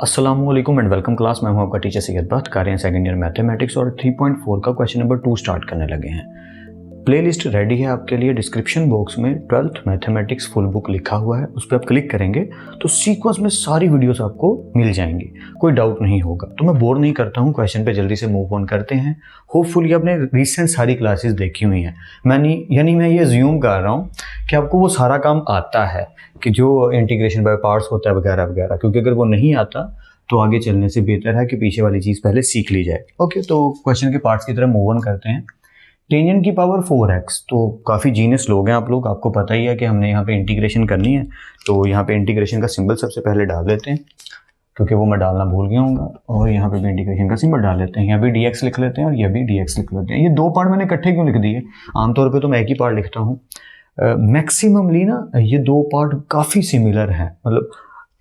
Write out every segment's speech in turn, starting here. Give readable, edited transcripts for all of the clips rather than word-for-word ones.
अस्सलामुअलैकुम and welcome class. मैं हूं आपका टीचर सैयद भट्ट। कार्य सेकंड ईयर मैथमेटिक्स और 3.4 का क्वेश्चन नंबर 2 स्टार्ट करने लगे हैं। प्लेलिस्ट रेडी है आपके लिए। डिस्क्रिप्शन बॉक्स में 12th मैथमेटिक्स फुल बुक लिखा हुआ है, उस पर आप क्लिक करेंगे तो सीक्वेंस में सारी वीडियोस आपको मिल जाएंगी, कोई डाउट नहीं होगा। तो मैं बोर नहीं करता हूँ, क्वेश्चन पे जल्दी से मूव ऑन करते हैं। होपफुली आपने रिसेंट सारी क्लासेस देखी हुई हैं। मैं ये ज्यूम कर रहा हूँ कि आपको वो सारा काम आता है कि जो इंटीग्रेशन बाय पार्ट्स होता है वगैरह वगैरह, क्योंकि अगर वो नहीं आता तो आगे चलने से बेहतर है कि पीछे वाली चीज़ पहले सीख ली जाए। ओके, तो क्वेश्चन के पार्ट्स की तरफ मूव ऑन करते हैं। टेंजेंट की पावर 4x, तो काफ़ी जीनियस लोग हैं आप लोग, आपको पता ही है कि हमने यहाँ पे इंटीग्रेशन करनी है। तो यहाँ पे इंटीग्रेशन का सिंबल सबसे पहले डाल देते हैं, क्योंकि वो मैं डालना भूल गया हूँ। और यहाँ पे भी इंटीग्रेशन का सिंबल डाल लेते हैं। यहाँ भी dx लिख लेते हैं और यह भी dx लिख लेते हैं। ये दो पार्ट मैंने इकट्ठे क्यों लिख दिए? आमतौर पर तो मैं एक ही पार्ट लिखता हूँ। मैक्सिममली ना ये दो पार्ट काफ़ी सिमिलर हैं, मतलब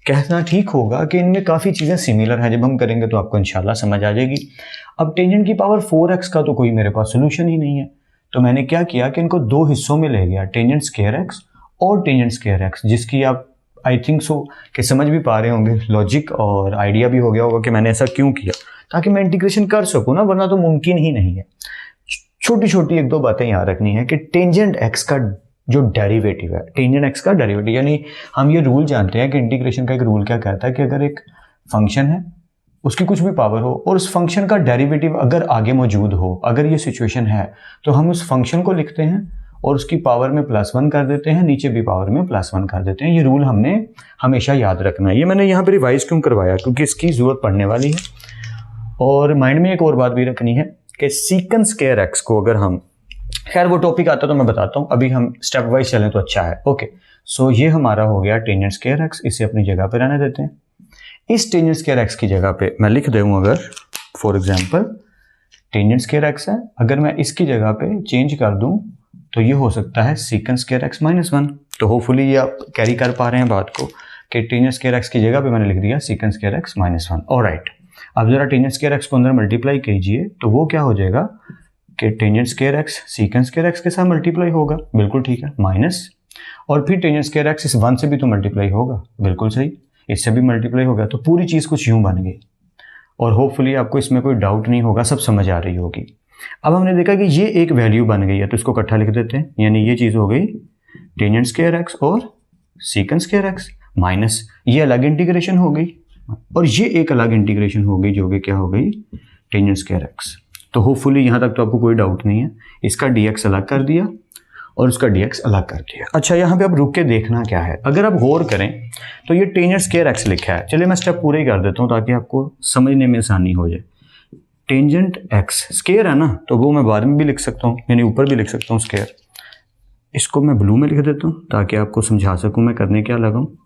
कहना ठीक होगा कि इनमें काफ़ी चीज़ें सिमिलर हैं। जब हम करेंगे तो आपको इंशाल्लाह समझ आ जाएगी। अब टेंजेंट की पावर 4x का तो कोई मेरे पास सोल्यूशन ही नहीं है, तो मैंने क्या किया कि इनको दो हिस्सों में ले गया, टेंजेंट स्क्वायर x और टेंजेंट स्क्वायर x, जिसकी आप आई थिंक सो कि समझ भी पा रहे होंगे, लॉजिक और आइडिया भी हो गया होगा कि मैंने ऐसा क्यों किया, ताकि मैं इंटीग्रेशन कर सकूँ ना, वरना तो मुमकिन ही नहीं है। छोटी छोटी एक दो बातें याद रखनी है कि टेंजेंट x का जो डेरिवेटिव है, टेंजेंट x का डेरिवेटिव, यानी हम ये रूल जानते हैं कि इंटीग्रेशन का एक रूल क्या कहता है कि अगर एक फंक्शन है, उसकी कुछ भी पावर हो और उस फंक्शन का डेरिवेटिव अगर आगे मौजूद हो, अगर ये सिचुएशन है, तो हम उस फंक्शन को लिखते हैं और उसकी पावर में +1 कर देते हैं, नीचे भी पावर में +1 कर देते हैं। ये रूल हमने हमेशा याद रखना है। ये मैंने यहाँ पर रिवाइज क्यों करवाया, क्योंकि इसकी ज़रूरत पड़ने वाली है। और माइंड में एक और बात भी रखनी है कि सीकन स्क्वायर x को अगर हम, खैर वो टॉपिक आता तो मैं बताता हूँ, अभी हम स्टेप वाइज चलें तो अच्छा है। ओके, सो ये हमारा हो गया टेंजेंट स्क्वायर x, इसे अपनी जगह पे रहने देते हैं। इस टेंजेंट स्क्वायर x की जगह पे मैं लिख दूँ, अगर for example tangent square x है, अगर मैं इसकी जगह पे चेंज कर दूँ तो ये हो सकता है सीकन स्क्वायर x -1। तो होपफुली ये आप कैरी कर पा रहे हैं बात को कि टेंजेंट स्क्वायर x की जगह पे मैंने लिख दिया सीकन स्क्वायर x -1। ऑलराइट, अब जरा टेंजेंट स्क्वायर x को अंदर मल्टीप्लाई कीजिए तो वो क्या हो जाएगा कि tangent square x secant square x के साथ मल्टीप्लाई होगा, बिल्कुल ठीक है, माइनस, और फिर टेंजेंट स्क्वायर x इस 1 से भी तो मल्टीप्लाई होगा, बिल्कुल सही, इससे भी मल्टीप्लाई होगा। तो पूरी चीज़ कुछ यूं बन गई और होपफुली आपको इसमें कोई डाउट नहीं होगा, सब समझ आ रही होगी। अब हमने देखा कि ये एक वैल्यू बन गई है, तो इसको इकट्ठा लिख देते हैं, यानी ये चीज़ हो गई टेंजेंट स्क्वायर x और सीकन स्क्वायर x माइनस ये अलग इंटीग्रेशन हो गई और ये एक अलग इंटीग्रेशन हो गई, जो कि क्या हो गई टेंजेंट स्क्वायर x। तो होपफुली यहाँ तक तो आपको कोई डाउट नहीं है। इसका dx अलग कर दिया और उसका dx अलग कर दिया। अच्छा, यहाँ पे अब रुक के देखना क्या है, अगर आप गौर करें तो ये टेंजेंट स्क्वायर x लिखा है। चलिए मैं स्टेप पूरे ही कर देता हूँ ताकि आपको समझने में आसानी हो जाए। टेंजेंट x स्क्वायर है ना, तो वो मैं बाद में भी लिख सकता हूँ, यानी ऊपर भी लिख सकता हूँ स्क्वायर। इसको मैं ब्लू में लिख देता हूँ ताकि आपको समझा सकूँ मैं करने क्या लगा हूँ,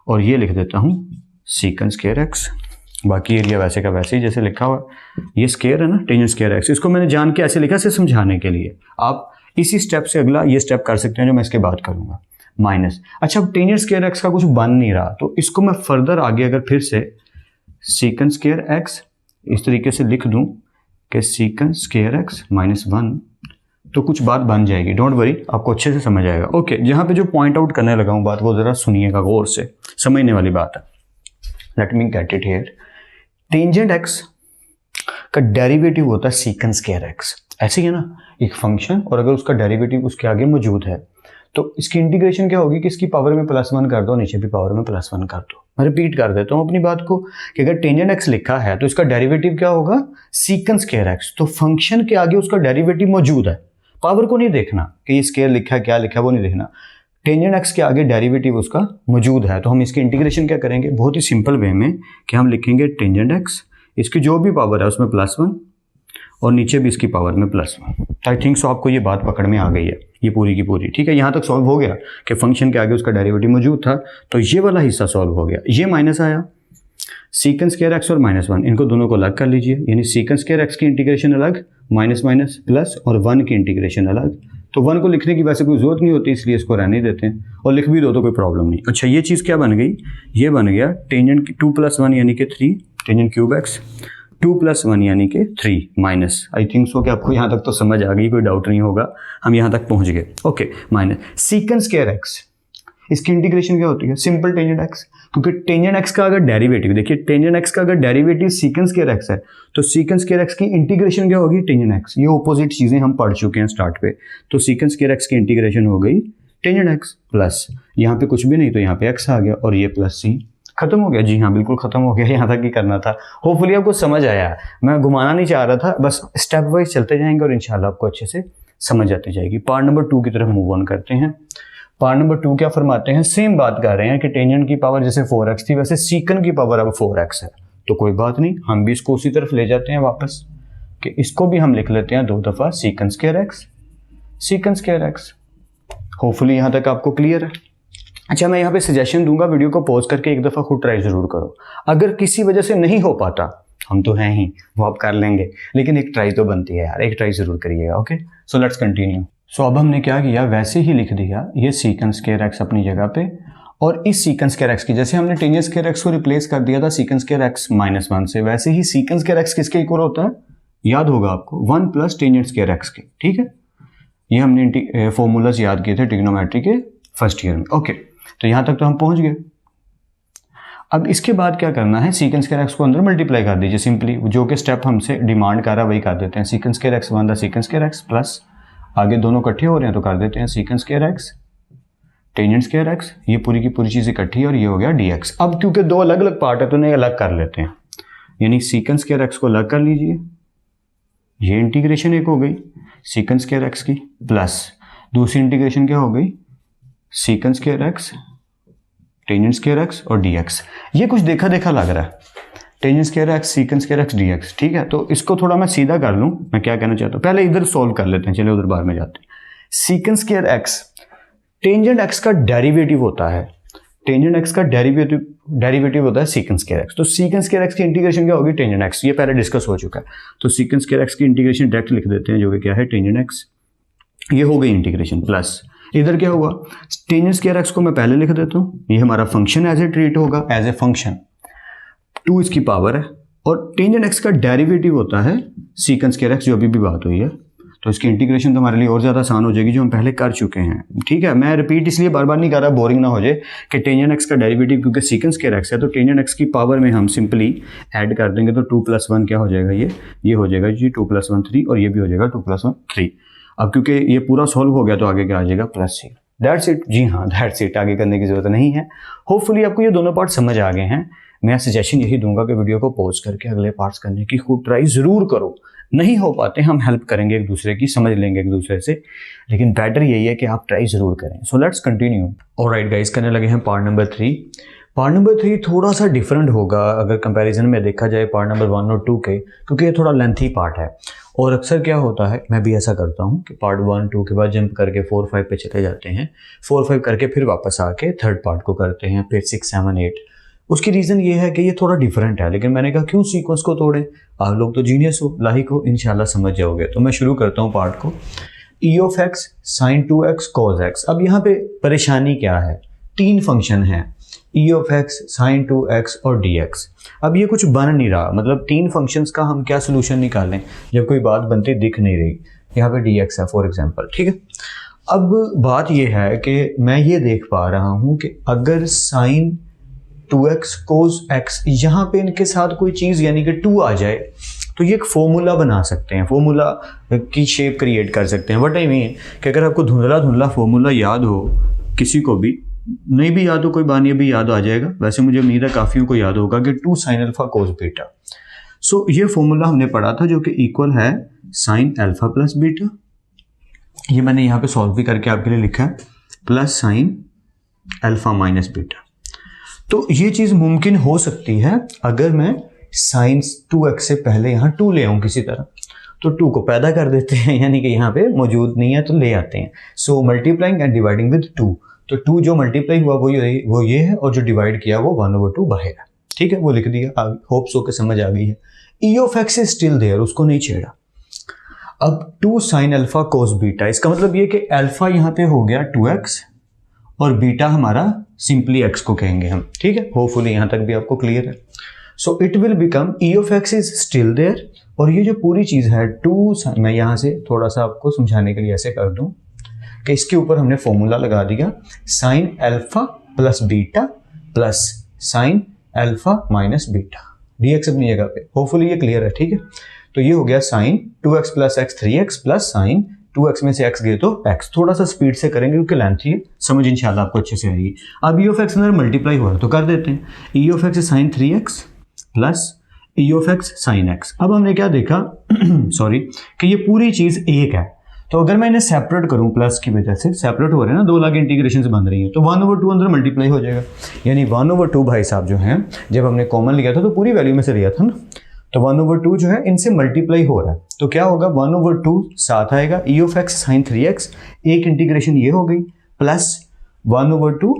और ये लिख देता हूँ सीकन स्क्वायर x। बाकी एरिया वैसे का वैसे ही जैसे लिखा हुआ, ये स्क्वायर है ना टेंजेंट स्क्वायर x, इसको मैंने जान के ऐसे लिखा इसे समझाने के लिए। आप इसी स्टेप से अगला ये स्टेप कर सकते हैं जो मैं इसके बाद करूँगा, माइनस। अच्छा, अब टेंजेंट स्क्वायर x का कुछ बन नहीं रहा, तो इसको मैं फर्दर आगे अगर फिर से सीकन स्क्वायर x इस तरीके से लिख दूँ कि सीकन स्क्वायर x -1, तो कुछ बात बन जाएगी, डोंट वरी, आपको अच्छे से समझ आएगा। ओके, यहाँ पे जो पॉइंट आउट करने लगा हूँ बात, वो ज़रा सुनिएगा गौर से, समझने वाली बात है। Let me get it here. Tangent x का डेरिवेटिव होता है सीकन स्क्वायर x, ऐसे ही है ना, एक फंक्शन, और अगर उसका डेरिवेटिव उसके आगे मौजूद है तो इसकी इंटीग्रेशन क्या होगी कि इसकी पावर में +1 कर दो, नीचे भी पावर में +1 कर दो। मैं रिपीट कर देता हूँ अपनी बात को कि अगर टेंजेंट x लिखा है तो इसका डेरिवेटिव क्या होगा सीकन स्क्वायर x, तो फंक्शन के आगे उसका डेरिवेटिव मौजूद है, पावर को नहीं देखना कि ये स्क्वायर लिखा है क्या लिखा है वो नहीं देखना, टेंजेंट x के आगे डेरिवेटिव उसका मौजूद है। तो हम इसकी इंटीग्रेशन क्या करेंगे, बहुत ही सिंपल वे में, कि हम लिखेंगे टेंजेंट x, इसकी जो भी पावर है उसमें +1 और नीचे भी इसकी पावर में +1। आई थिंक सो आपको ये बात पकड़ में आ गई है, ये पूरी की पूरी, ठीक है। यहाँ तक सॉल्व हो गया कि फंक्शन के आगे उसका डेरिवेटिव मौजूद था, तो ये वाला हिस्सा सॉल्व हो गया। ये माइनस आया, सीकन स्क्वायर x और -1, इनको दोनों को अलग कर लीजिए, यानी सीकन स्क्वायर x की इंटीग्रेशन अलग, माइनस माइनस प्लस, और 1 की इंटीग्रेशन अलग। तो 1 को लिखने की वैसे कोई जरूरत नहीं होती, इसलिए इसको रहने देते हैं, और लिख भी दो तो कोई प्रॉब्लम नहीं। अच्छा, ये चीज़ क्या बन गई, ये बन गया टेंजेंट 2 + 1 यानी कि 3, टेंजेंट क्यूब x 2 + 1 यानी कि 3 माइनस। आई थिंक सो कि आपको यहाँ तक तो समझ आ गई, कोई डाउट नहीं होगा, हम यहाँ तक पहुँच गए। ओके, माइनस सीकन स्क्वायर x, इसकी इंटीग्रेशन क्या होती है, सिंपल टेंजेंट x, क्योंकि टेंजेंट एक्स का अगर डेरिवेटिव, देखिए टेंजेंट एक्स का अगर डेरिवेटिव सीकेंट स्क्वायर एक्स है तो सीकेंट स्क्वायर एक्स की इंटीग्रेशन क्या होगी, टेंजेंट एक्स। ये ऑपोजिट चीजें हम पढ़ चुके हैं स्टार्ट पे। तो सीकेंट स्क्वायर एक्स की इंटीग्रेशन हो गई टेंजेंट एक्स प्लस, यहाँ पे कुछ भी नहीं तो यहाँ पे एक्स आ गया और ये प्लस सी, खत्म हो गया। जी हाँ, बिल्कुल खत्म हो गया, यहाँ तक ही करना था। होपफुली आपको समझ आया, मैं घुमाना नहीं चाह रहा था, बस स्टेप वाइज चलते जाएंगे और इंशाल्लाह आपको अच्छे से समझ आती जाएगी। पार्ट नंबर 2 की तरफ मूव ऑन करते हैं। पार्ट नंबर 2 क्या फरमाते हैं, सेम बात कर रहे हैं कि टेंजेंट की पावर जैसे 4x थी वैसे सीकन की पावर अब 4x है। तो कोई बात नहीं, हम भी इसको उसी तरफ ले जाते हैं वापस, कि इसको भी हम लिख लेते हैं 2 दफा secant square x, secant square x. Hopefully यहाँ तक आपको क्लियर है। अच्छा, मैं यहाँ पे सजेशन दूंगा, वीडियो को पॉज करके एक दफ़ा खुद ट्राई ज़रूर करो। अगर किसी वजह से नहीं हो पाता, हम तो हैं ही, वो आप कर लेंगे, लेकिन एक ट्राई तो बनती है यार, एक ट्राई ज़रूर करिएगा। Okay, so let's continue. So अब हमने क्या किया, वैसे ही लिख दिया ये सीकन स्क्वायर एक्स अपनी जगह पे, और इस सीकन स्क्वायर एक्स की जैसे हमने टेंजेंट स्क्वायर एक्स को रिप्लेस कर दिया था सीकन स्क्वायर एक्स -1 से, वैसे ही सीकन स्क्वायर एक्स किसके इक्वल होता है, याद होगा आपको, 1 प्लस टेंजेंट स्क्वायर एक्स के। ठीक है, ये हमने फॉर्मूलाज याद किए थे ट्रिग्नोमेट्री के फर्स्ट ईयर में। ओके, तो यहाँ तक तो हम पहुँच गए। अब इसके बाद क्या करना है, सीकन स्क्वायर एक्स को अंदर मल्टीप्लाई कर दीजिए सिंपली, जो कि स्टेप हमसे डिमांड कर रहा है वही कर देते हैं। Secant square x 1 secant square x plus, आगे दोनों इकट्ठे हो रहे हैं तो कर देते हैं secant square x tangent square x, ये पूरी की पूरी चीज़ इकट्ठी है और ये हो गया dx। अब क्योंकि 2 अलग अलग पार्ट है तो इन्हें अलग कर लेते हैं, यानी सीकन स्क्वायर एक्स को अलग कर लीजिए, ये इंटीग्रेशन एक हो गई सीकन स्क्वायर एक्स की, प्लस दूसरी इंटीग्रेशन क्या हो गई, secant square x tangent square x और dx। ये कुछ देखा देखा लग रहा है, tangent square x secant square x dx। ठीक है, तो इसको थोड़ा मैं सीधा कर लूँ, मैं क्या कहना चाहता हूँ, पहले इधर सॉल्व कर लेते हैं, चलिए उधर बाद में जाते हैं। Secant square x tangent x का डेरिवेटिव होता है, टेंजेंट एक्स का डेरिवेटिव होता है सीकन स्क्वायर एक्स। तो सीकन स्क्वायर एक्स की इंटीग्रेशन क्या होगी, टेंजेंट एक्स, ये पहले डिस्कस हो चुका है। तो सीकन स्क्वायर एक्स की इंटीग्रेशन डायरेक्ट लिख देते हैं, जो कि क्या है टेंजेंट एक्स, ये हो गई इंटीग्रेशन, प्लस इधर क्या हुआ, टेंजेंट स्क्वायर एक्स को मैं पहले लिख देता हूँ, ये हमारा फंक्शन एज ए ट्रीट होगा, एज ए फंक्शन, 2 इसकी पावर है, और टेंजेंट एक्स का डेरिवेटिव होता है सीकन स्क्वायर एक्स, जो अभी भी बात हुई है। तो इसकी इंटीग्रेशन तो हमारे लिए और ज़्यादा आसान हो जाएगी, जो हम पहले कर चुके हैं। ठीक है, मैं रिपीट इसलिए बार बार नहीं कर रहा, बोरिंग ना हो जाए, कि टेंजेंट एक्स का डेरिवेटिव क्योंकि सीकन स्क्वायर एक्स है तो टेंजेंट एक्स की पावर में हम सिंपली ऐड कर देंगे, तो 2 + 1 क्या हो जाएगा, ये हो जाएगा जी 2 + 1 3, और ये भी हो जाएगा 2 + 1 3। अब क्योंकि ये पूरा सॉल्व हो गया तो आगे क्या आ जाएगा, +c। That's it. जी हाँ, दैट्स इट, आगे करने की जरूरत नहीं है। होपफुली आपको ये दोनों पार्ट समझ आ गए हैं। मैं सजेशन यही दूंगा कि वीडियो को पॉज करके अगले पार्ट्स करने की खूब ट्राई ज़रूर करो। नहीं हो पाते हम हेल्प करेंगे एक दूसरे की, समझ लेंगे एक दूसरे से, लेकिन बेटर यही है कि आप ट्राई ज़रूर करें। सो लेट्स कंटिन्यू। ऑलराइट गाइस, करने लगे हैं पार्ट नंबर 3। पार्ट नंबर 3 थोड़ा सा डिफरेंट होगा अगर कंपैरिजन में देखा जाए पार्ट नंबर 1 और 2 के, क्योंकि ये थोड़ा लेंथी पार्ट है। और अक्सर क्या होता है, मैं भी ऐसा करता हूँ कि पार्ट 1 2 के बाद जंप करके 4 5 पे चले जाते हैं, 4 5 करके फिर वापस आके थर्ड पार्ट को करते हैं, फिर 6 7 8। उसकी रीज़न ये है कि ये थोड़ा डिफरेंट है, लेकिन मैंने कहा क्यों सीक्वेंस को तोड़ें, आप लोग तो जीनियस हो, लाइक हो, इंशाल्लाह समझ जाओगे। तो मैं शुरू करता हूँ पार्ट को। e(x) sin 2x cos x। अब यहाँ पे परेशानी क्या है, 3 फंक्शन हैं, e(x) sin 2x और dx। अब ये कुछ बन नहीं रहा, मतलब 3 फंक्शंस का हम क्या सोल्यूशन निकालें जब कोई बात बनती दिख नहीं रही। यहाँ पे dx है फॉर एग्जांपल, ठीक है। अब बात ये है कि मैं ये देख पा रहा हूँ कि अगर sin 2x cos x यहाँ पे इनके साथ कोई चीज़ यानी कि 2 आ जाए तो ये एक फॉर्मूला बना सकते हैं, फॉर्मूला की शेप क्रिएट कर सकते हैं। व्हाट आई मीन कि अगर आपको धुंधला धुंधला फॉर्मूला याद हो, किसी को भी नहीं भी याद हो कोई बात नहीं, भी याद आ जाएगा, वैसे मुझे उम्मीद है काफ़ियों को याद होगा कि 2 sin अल्फा cos बीटा। सो ये फॉर्मूला हमने पढ़ा था जो कि इक्वल है sin अल्फा प्लस बीटा। ये मैंने यहाँ पे सॉल्व भी करके आपके लिए लिखा है, plus sin alpha minus beta. तो ये चीज़ मुमकिन हो सकती है अगर मैं sin 2x से पहले यहाँ 2 ले आऊँ किसी तरह, तो 2 को पैदा कर देते हैं, यानी कि यहाँ पे मौजूद नहीं है तो ले आते हैं। सो मल्टीप्लाइंग एंड डिवाइडिंग विद 2, तो 2 जो मल्टीप्लाई हुआ वो ये है, और जो डिवाइड किया वो 1/2 बाहर है, ठीक है, वो लिख दिया। होप सो के समझ आ गई है। e(x) इज स्टिल देयर, उसको नहीं छेड़ा। अब 2 sin अल्फा cos बीटा, इसका मतलब ये कि अल्फा यहाँ पे हो गया 2x और बीटा हमारा सिंपली x को कहेंगे हम, ठीक है। होपफुली यहाँ तक भी आपको क्लियर है। So it will become e(x) is still there, और ये जो पूरी चीज़ है 2, मैं यहाँ से थोड़ा सा आपको समझाने के लिए ऐसे कर दूँ कि इसके ऊपर हमने फॉर्मूला लगा दिया sin alpha plus beta plus sine alpha minus beta, dx अपनी जगह पे। होपफुली ये क्लियर है, ठीक है। तो ये हो गया sine 2x plus x 3x plus sine 2x में से x गए तो x। थोड़ा सा स्पीड से करेंगे क्योंकि लेंथ ही है, समझ इंशाल्लाह आपको अच्छे से आएगी। अब e ऑफ x अंदर मल्टीप्लाई हो रहा है तो कर देते हैं, e of x sine 3x plus e of x sine x। अब हमने क्या देखा सॉरी कि ये पूरी चीज एक है, तो अगर मैं इन्हें सेपरेट करूं प्लस की वजह से सेपरेट हो रहे हैं ना, 2 लाख इंटीग्रेशन से बन रही है, तो 1/2 अंदर मल्टीप्लाई हो जाएगा, यानी 1/2 भाई साहब जो है जब हमने कॉमन लिया था तो पूरी वैल्यू में से लिया था ना, तो 1/2 जो है इनसे मल्टीप्लाई हो रहा है, तो क्या होगा 1/2 साथ आएगा e of x sine 3x, एक इंटीग्रेशन ये हो गई, plus 1/2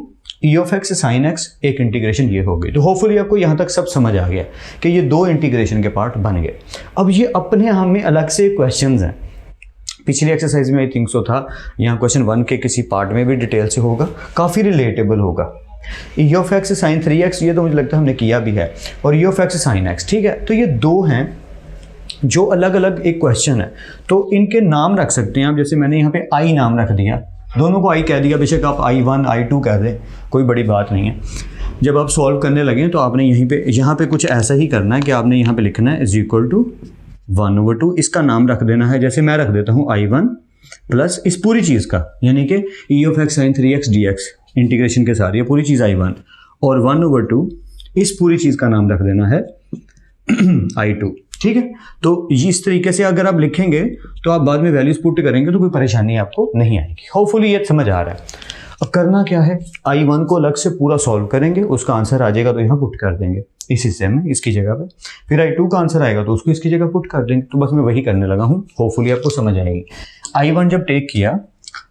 e of x sine x, एक इंटीग्रेशन ये हो गई। तो होपफुली आपको यहाँ तक सब समझ आ गया कि ये 2 इंटीग्रेशन के पार्ट बन गए। अब ये अपने आप में अलग से क्वेश्चंस हैं, पिछली एक्सरसाइज में आई थिंक सो था, यहाँ क्वेश्चन 1 के किसी पार्ट में भी डिटेल से होगा, काफ़ी रिलेटेबल होगा। e of x sine 3x ये तो मुझे लगता है हमने किया भी है, और e of x sine x, ठीक है। तो ये 2 हैं जो अलग अलग एक क्वेश्चन है, तो इनके नाम रख सकते हैं आप, जैसे मैंने यहाँ पे i नाम रख दिया, दोनों को i कह दिया, बेशक आप i1 i2 कह दें, कोई बड़ी बात नहीं है। जब आप सॉल्व करने लगे तो आपने यहाँ पे कुछ ऐसा ही करना है कि आपने यहाँ पे लिखना है इज इक्वल टू 1/2, इसका नाम रख देना है, जैसे मैं रख देता हूँ i1 प्लस इस पूरी चीज़ का, यानी कि e of x sine 3x dx integration के साथ ये पूरी चीज़ i1, और 1/2 इस पूरी चीज़ का नाम रख देना है i2, ठीक है। तो इस तरीके से अगर आप लिखेंगे तो आप बाद में वैल्यूज पुट करेंगे तो कोई परेशानी आपको नहीं आएगी। होपफुली ये समझ आ रहा है। अब करना क्या है, i1 को अलग से पूरा सॉल्व करेंगे, उसका आंसर आ जाएगा तो यहाँ पुट कर देंगे इस हिस्से में, इसकी जगह पे, फिर i2 का आंसर आएगा तो उसको इसकी जगह पुट कर देंगे। तो बस मैं वही करने लगा हूँ, होपफुली आपको समझ आएगी। i1 जब टेक किया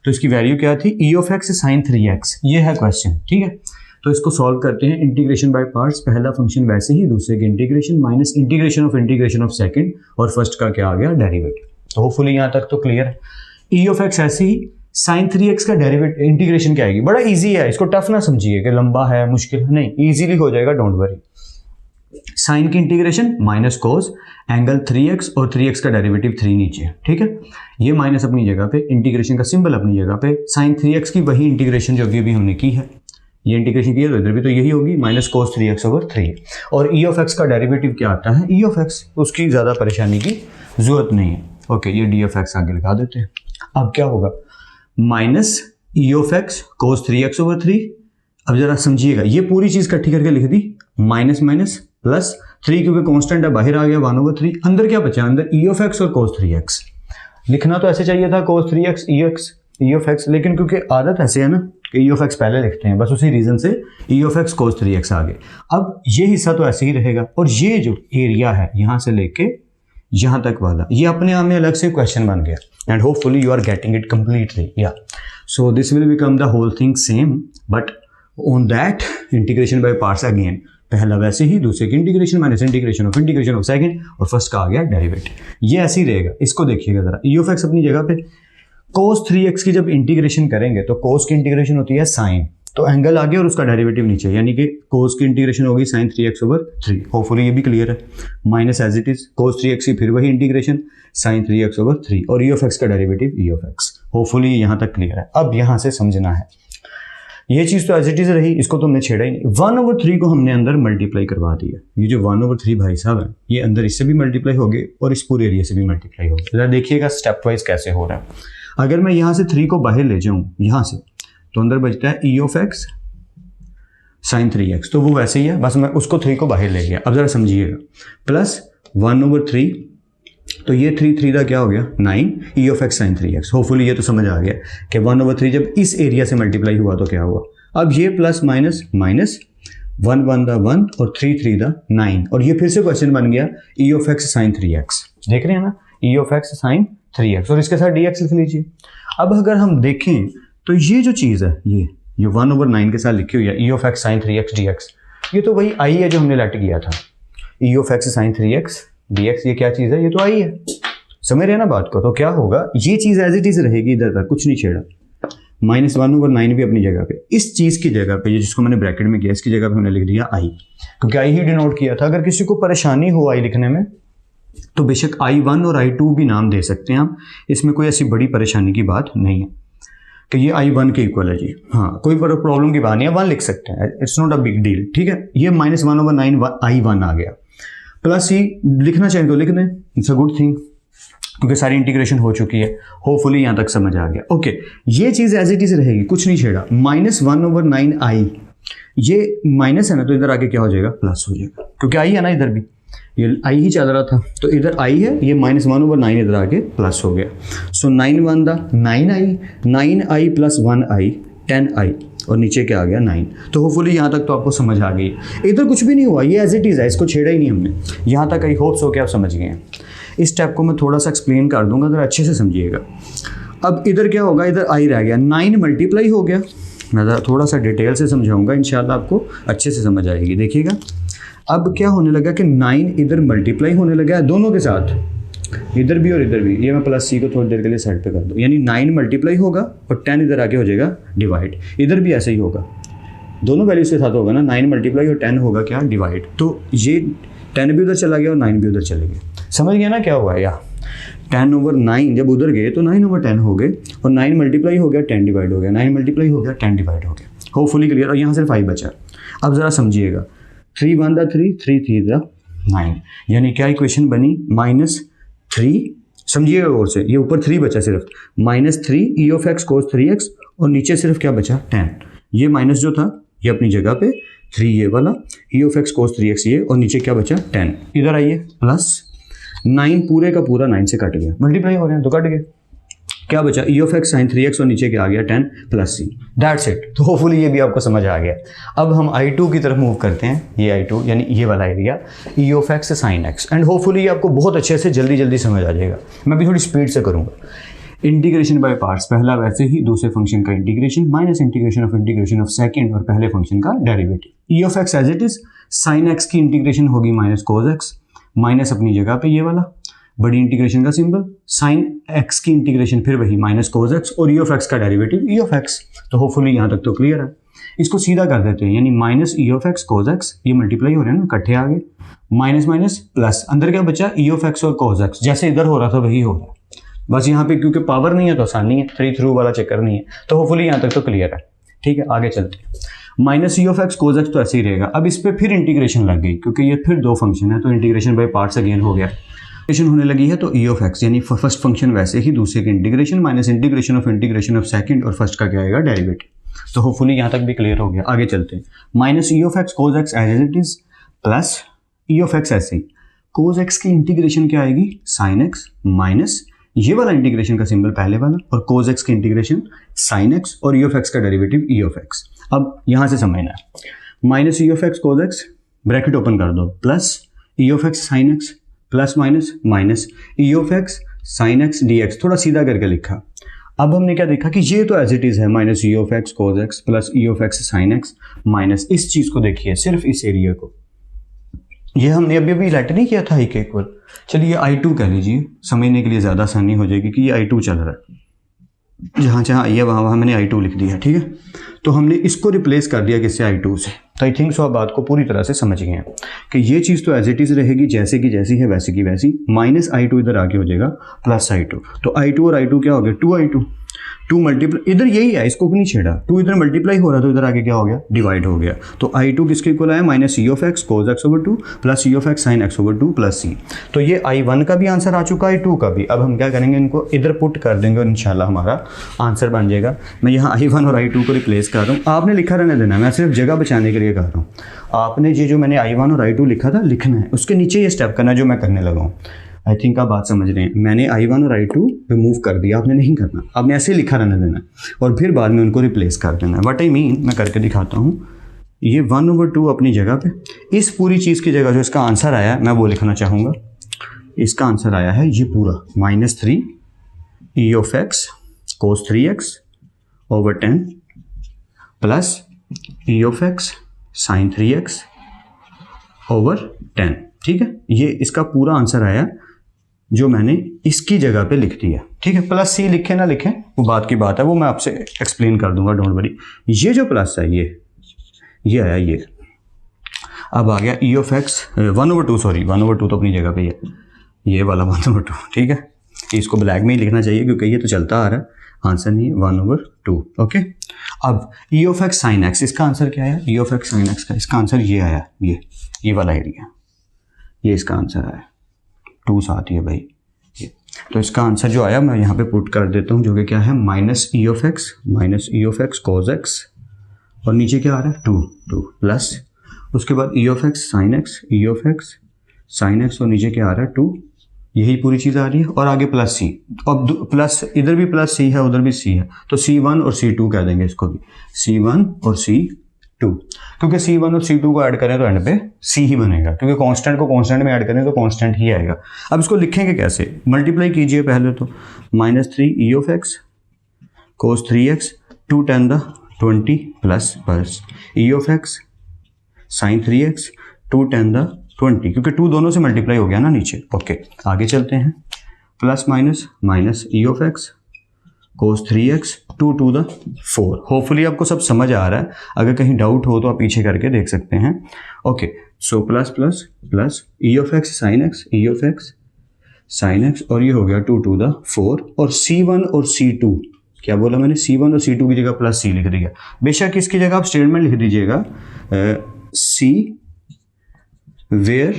तो इसकी वैल्यू क्या थी, e of x sine 3x, ये है क्वेश्चन, ठीक है। तो इसको सॉल्व करते हैं, इंटीग्रेशन बाय पार्ट्स, पहला फंक्शन वैसे ही, दूसरे के integration minus integration of second, और फर्स्ट का क्या आ गया डेरिवेटिव। तो होपफुली यहाँ तक तो क्लियर है। e ऑफ x ऐसे ही, साइन 3x का डेरिवेटिव इंटीग्रेशन क्या आएगी, बड़ा इजी है, इसको टफ ना समझिए कि लंबा है मुश्किल, नहीं, इजीली हो जाएगा, डोंट वरी। साइन की integration minus cos angle 3x, और 3x का डेरिवेटिव 3 नीचे, ठीक है। ये माइनस अपनी जगह पे, इंटीग्रेशन का सिंबल अपनी जगह पे, साइन 3x की वही इंटीग्रेशन जो अभी हमने की है, ये इंटीग्रेशन की है तो इधर भी तो यही होगी, माइनस कोस 3x/3। और e ऑफ x का डेरिवेटिव क्या आता है, e ऑफ x, उसकी ज़्यादा परेशानी की जरूरत नहीं है। ओके, ये d ऑफ x आगे लिखा देते हैं। अब क्या होगा, minus e of x cos 3x/3। अब जरा समझिएगा, ये पूरी चीज़ इकट्ठी करके लिख दी, माइनस माइनस प्लस 3, क्योंकि कांस्टेंट है बाहर आ गया 1/3, अंदर क्या बचा, अंदर e ऑफ x और कोस 3x। लिखना तो ऐसे चाहिए था कोस 3x e ऑफ x, लेकिन क्योंकि आदत ऐसे है ना कि e ऑफ x पहले लिखते हैं, बस उसी रीजन से e of x cos 3x आ गए। अब ये हिस्सा तो ऐसे ही रहेगा, और ये जो एरिया है यहाँ से लेके यहाँ तक वाला, ये अपने आप में अलग से क्वेश्चन बन गया, and hopefully you are getting it completely. Yeah so this will become the whole thing same, but on that integration by parts again, पहला वैसे ही, दूसरे की integration minus integration of second, और फर्स्ट का आ गया डेरिवेटिव। ये ऐसे ही रहेगा, इसको देखिएगा जरा, e ऑफ x अपनी जगह पे, cos 3x की जब इंटीग्रेशन करेंगे तो cos की इंटीग्रेशन होती है साइन, तो एंगल आ गया और उसका डेरिवेटिव नीचे, यानी कि cos की इंटीग्रेशन होगी साइन 3x/3। होपफुली ये भी क्लियर है, minus as it is cos 3x की फिर वही इंटीग्रेशन साइन 3x/3, और e ऑफ x का derivative e of x। Hopefully यहाँ तक क्लियर है। अब यहाँ से समझना है, ये चीज़ तो एज इट इज रही, इसको तो हमने छेड़ा ही नहीं। 1/3 को हमने अंदर मल्टीप्लाई करवा दिया, ये जो 1/3 भाई साहब है, ये अंदर इससे भी मल्टीप्लाई हो गए और इस पूरे एरिया से भी मल्टीप्लाई हो गए। जरा देखिएगा स्टेप वाइज कैसे हो रहा है। अगर मैं यहाँ से 3 को बाहर ले जाऊँ यहाँ से, तो अंदर बचता है e of x sine 3x, तो वो वैसे ही है, बस मैं उसको 3 को बाहर ले गया। अब जरा समझिएगा, प्लस 1/3, तो ये 3 का क्या हो गया 9 e of x sine 3x। Hopefully ये तो समझ आ गया कि 1/3 जब इस एरिया से मल्टीप्लाई हुआ तो क्या हुआ। अब ये प्लस माइनस माइनस 1 1 दा 1 और 3 3 दा 9, और ये फिर से क्वेश्चन बन गया e of x sine 3x। देख रहे हैं ना, e of x sine 3x, और इसके साथ dx लिख लीजिए। अब अगर हम देखें तो ये जो चीज़ है, ये 1/9 के साथ लिखी हुई है e of x sine 3x dx, ये तो वही i है जो हमने लेट किया था। e of x sine 3x dx, ये क्या चीज़ है, ये तो i है, समझ रहे हैं ना बात को। तो क्या होगा, ये चीज़ एज इट इज रहेगी, इधर तक कुछ नहीं छेड़ा, माइनस 1/9 भी अपनी जगह पे, इस चीज़ की जगह पे, जिसको मैंने ब्रैकेट में किया, इसकी जगह पे हमने लिख दिया i, क्योंकि i ही डिनोट किया था। अगर किसी को परेशानी हो i लिखने में तो बेशक i1 और i2 भी नाम दे सकते हैं आप, इसमें कोई ऐसी बड़ी परेशानी की बात नहीं है। कि ये I1 के इक्वल है जी। हाँ, कोई प्रॉब्लम की बात नहीं है, 1 लिख सकते हैं, it's not a big deal, ठीक है। ये -1/9 I1 आ गया, प्लस ही लिखना चाहिए तो लिख दें, इट्स अ गुड थिंग, क्योंकि सारी इंटीग्रेशन हो चुकी है। होपफुली यहाँ तक समझ आ गया। ओके, ये चीज़ एज इट इज रहेगी, कुछ नहीं छेड़ा। -1/9 I, ये माइनस है ना, तो इधर आके क्या हो जाएगा, प्लस हो जाएगा, क्योंकि आई है ना, इधर भी ये आई ही चल रहा था, तो इधर आई है, ये -1/9 इधर आके प्लस हो गया। सो 9 1 9i, 9i + 1i 10i, और नीचे क्या आ गया 9। तो होपफुली यहाँ तक तो आपको समझ आ गई। इधर कुछ भी नहीं हुआ, ये एज इट इज़ है, इसको छेड़ा ही नहीं हमने। यहाँ तक आई होप्स हो कि आप समझ गए हैं। इस स्टेप को मैं थोड़ा सा एक्सप्लेन कर दूंगा, अगर अच्छे से समझिएगा। अब इधर क्या होगा, इधर आई रह गया, 9 मल्टीप्लाई हो गया। मैं थोड़ा सा डिटेल से समझाऊंगा, इंशाल्लाह आपको अच्छे से समझ आएगी। देखिएगा अब क्या होने लगा कि 9 इधर मल्टीप्लाई होने लगा है दोनों के साथ, इधर भी और इधर भी। ये मैं प्लस सी को थोड़ी देर के लिए साइड पे कर दूँ, यानी 9 मल्टीप्लाई होगा और 10 इधर आके हो जाएगा डिवाइड। इधर भी ऐसे ही होगा, दोनों वैल्यूज के साथ होगा ना, 9 मल्टीप्लाई और 10 होगा क्या, डिवाइड। तो ये 10 भी उधर चला गया और 9 भी उधर चले गए। समझ गया ना क्या हुआ यार। 10/9 जब उधर गए तो 9/10 हो गए, और 9 मल्टीप्लाई हो गया 10 डिवाइड हो गया, 9 मल्टीप्लाई हो गया 10 डिवाइड हो गया। Hopefully clear. और यहाँ सिर्फ 5 बचा। अब ज़रा समझिएगा, 3 1 3, 3 3 9, यानी क्या इक्वेशन बनी, -3। समझिएगा गौर से, ये ऊपर 3 बचा सिर्फ, -3 e(x cos 3x), और नीचे सिर्फ क्या बचा 10। ये माइनस जो था ये अपनी जगह पे, 3 ये वाला e(x cos 3x) ये, और नीचे क्या बचा 10। इधर आइए, प्लस 9 पूरे का पूरा 9 से कट गया, मल्टीप्लाई हो गया तो कट गया, क्या बचा e(x sin 3x), और नीचे क्या आ गया 10 + c। That's it. तो होपफुली ये भी आपको समझ आ गया। अब हम I2 की तरफ मूव करते हैं। ये I2 यानी ये वाला एरिया, e(x sin x), एंड होपफुली ये आपको बहुत अच्छे से जल्दी समझ आ जाएगा। मैं भी थोड़ी स्पीड से करूँगा। इंटीग्रेशन बाय पार्ट्स, पहला वैसे ही दूसरे फंक्शन का integration, minus integration of second और पहले फंक्शन का derivative. e(x as it is, sin x की इंटीग्रेशन होगी -cos x, माइनस अपनी जगह पे ये वाला बड़ी इंटीग्रेशन का सिंबल, sin x की इंटीग्रेशन फिर वही -cos x, और e(x का डेरिवेटिव e(x). तो होपफुली यहाँ तक तो क्लियर है। इसको सीधा कर देते हैं, यानी -e(x cos x), ये मल्टीप्लाई हो रहे हैं ना, इकट्ठे आ गए, माइनस माइनस प्लस, अंदर क्या बचा e(x और cos x), जैसे इधर हो रहा था वही हो रहा है। बस यहाँ पे क्योंकि पावर नहीं है तो आसानी है, 3 थ्रू वाला चक्कर नहीं है। तो होपफुली यहाँ तक तो क्लियर है। ठीक है, आगे चलते हैं। -e(x cos x तो ऐसे ही रहेगा। अब इस पर फिर इंटीग्रेशन लग गई, क्योंकि ये फिर दो फंक्शन है, तो इंटीग्रेशन बाय पार्ट्स अगेन हो गया। इंटीग्रेशन होने लगी है तो e(x), यानी फर्स्ट फंक्शन वैसे ही, दूसरे के integration, minus integration of second, और फर्स्ट का क्या आएगा डेरिवेटिव। तो होपफुली यहाँ तक भी क्लियर हो गया। आगे चलते हैं। -e(x cos x as it is, plus e(x) ऐसे ही, cos x की इंटीग्रेशन क्या आएगी sin x, माइनस ये वाला इंटीग्रेशन का सिंबल पहले वाला, और cos x की इंटीग्रेशन sin x, और e(x) का डेरिवेटिव e(x). अब यहाँ से समझना है, -e(x cos x bracket open कर दो, plus e(x sin x, plus minus e(x sin x dx, थोड़ा सीधा करके लिखा। अब हमने क्या देखा कि ये तो एज इट इज है, -e(x cos x plus e(x sin x, minus इस चीज को देखिए, सिर्फ इस एरिया को, ये हमने अभी लेट नहीं किया था एक इक्वल। चलिए I2 कह लीजिए, समझने के लिए ज़्यादा आसानी हो जाएगी कि ये I2 चल रहा है, जहाँ जहाँ आई है वहाँ मैंने I2 लिख दिया, ठीक है। तो हमने इसको रिप्लेस कर दिया किससे, I2 से। तो आई थिंक सो आप बात को पूरी तरह से समझ गए हैं कि ये चीज़ तो एज इट इज़ रहेगी, जैसे की जैसी है वैसे की वैसी, -I2 इधर आके हो जाएगा +I2। तो I2 और I2 क्या हो गया, 2I2, 2 मल्टीप्लाई, इधर यही है, इसको नहीं छेड़ा, 2 इधर मल्टीप्लाई हो रहा तो इधर आगे क्या हो गया, डिवाइड हो गया। तो I2 किसके इक्वल आया, -e(x cos x/2 plus e(x sin x/2 plus c। तो ये I1 का भी आंसर आ चुका है, I2 का भी। अब हम क्या करेंगे, इनको इधर पुट कर देंगे और इंशाल्लाह हमारा आंसर बन जाएगा। मैं यहाँ I1 और I2 को रिप्लेस कर रहा हूँ, आपने लिखा रहने देना, मैं सिर्फ जगह बचाने के लिए कर रहा हूँ। आपने ये जो मैंने I1 और I2 लिखा था लिखना है, उसके नीचे ये स्टेप करना है जो मैं करने लगा हूँ। आई थिंक आप बात समझ रहे हैं। मैंने I1 और I2 रिमूव कर दिया, आपने नहीं करना, आपने ऐसे ही लिखा रहने देना और फिर बाद में उनको रिप्लेस कर देना है। व्हाट आई मीन, मैं करके दिखाता हूँ। ये 1/2 अपनी जगह पे, इस पूरी चीज़ की जगह जो इसका आंसर आया मैं वो लिखना चाहूँगा। इसका आंसर आया है ये पूरा -3 e(x cos 3x / 10 plus e(x sin 3x / 10। ठीक है, ये इसका पूरा आंसर आया जो मैंने इसकी जगह पे लिख दिया। ठीक है, प्लस सी लिखे ना लिखें वो बात की बात है, वो मैं आपसे एक्सप्लेन कर दूंगा, डोंट वरी। ये जो प्लस है ये आया, ये अब आ गया e(x 1/2, सॉरी 1/2 तो अपनी जगह पे है, ये वाला 1/2। ठीक है, इसको ब्लैक में ही लिखना चाहिए क्योंकि ये तो चलता आ रहा है। आंसर नहीं है 1/2। ओके, अब ई ऑफ एक्स साइन एक्स, इसका आंसर क्या है? ई ऑफ एक्स साइन एक्स का इसका आंसर ये आया, ये वाला एरिया, ये इसका आंसर आया, 2 साथ ही है भाई ये। तो इसका आंसर जो आया मैं यहाँ पे पुट कर देता हूँ, जो कि क्या है minus E of x cos x, और नीचे क्या आ रहा है 2 प्लस, उसके बाद ई ऑफ एक्स साइन एक्स और नीचे क्या आ रहा है 2, यही पूरी चीज़ आ रही है, और आगे प्लस सी। अब प्लस इधर भी प्लस सी है, उधर भी सी है, तो C1 और C2 कह देंगे इसको भी, C1 और C2, क्योंकि C1 और C2 को ऐड करें तो एंड पे C ही बनेगा, क्योंकि कांस्टेंट को कांस्टेंट में ऐड करें तो कांस्टेंट ही आएगा। अब इसको लिखेंगे कैसे? मल्टीप्लाई कीजिए पहले तो, -3 e of x cos 3x 2 10 20 plus e of x sine 3x 2 10 20, क्योंकि 2 दोनों से मल्टीप्लाई हो गया ना नीचे। ओके, आगे चलते हैं, plus minus E of x cos 3x 2 to the 4। Hopefully आपको सब समझ आ रहा है, अगर कहीं डाउट हो तो आप पीछे करके देख सकते हैं। Okay, so plus e of x sine x और ये हो गया 2 to the 4, और C1 और C2, क्या बोला मैंने? C1 और C2 की जगह प्लस C लिख दिया। बेशक इसकी जगह आप स्टेटमेंट लिख दीजिएगा C where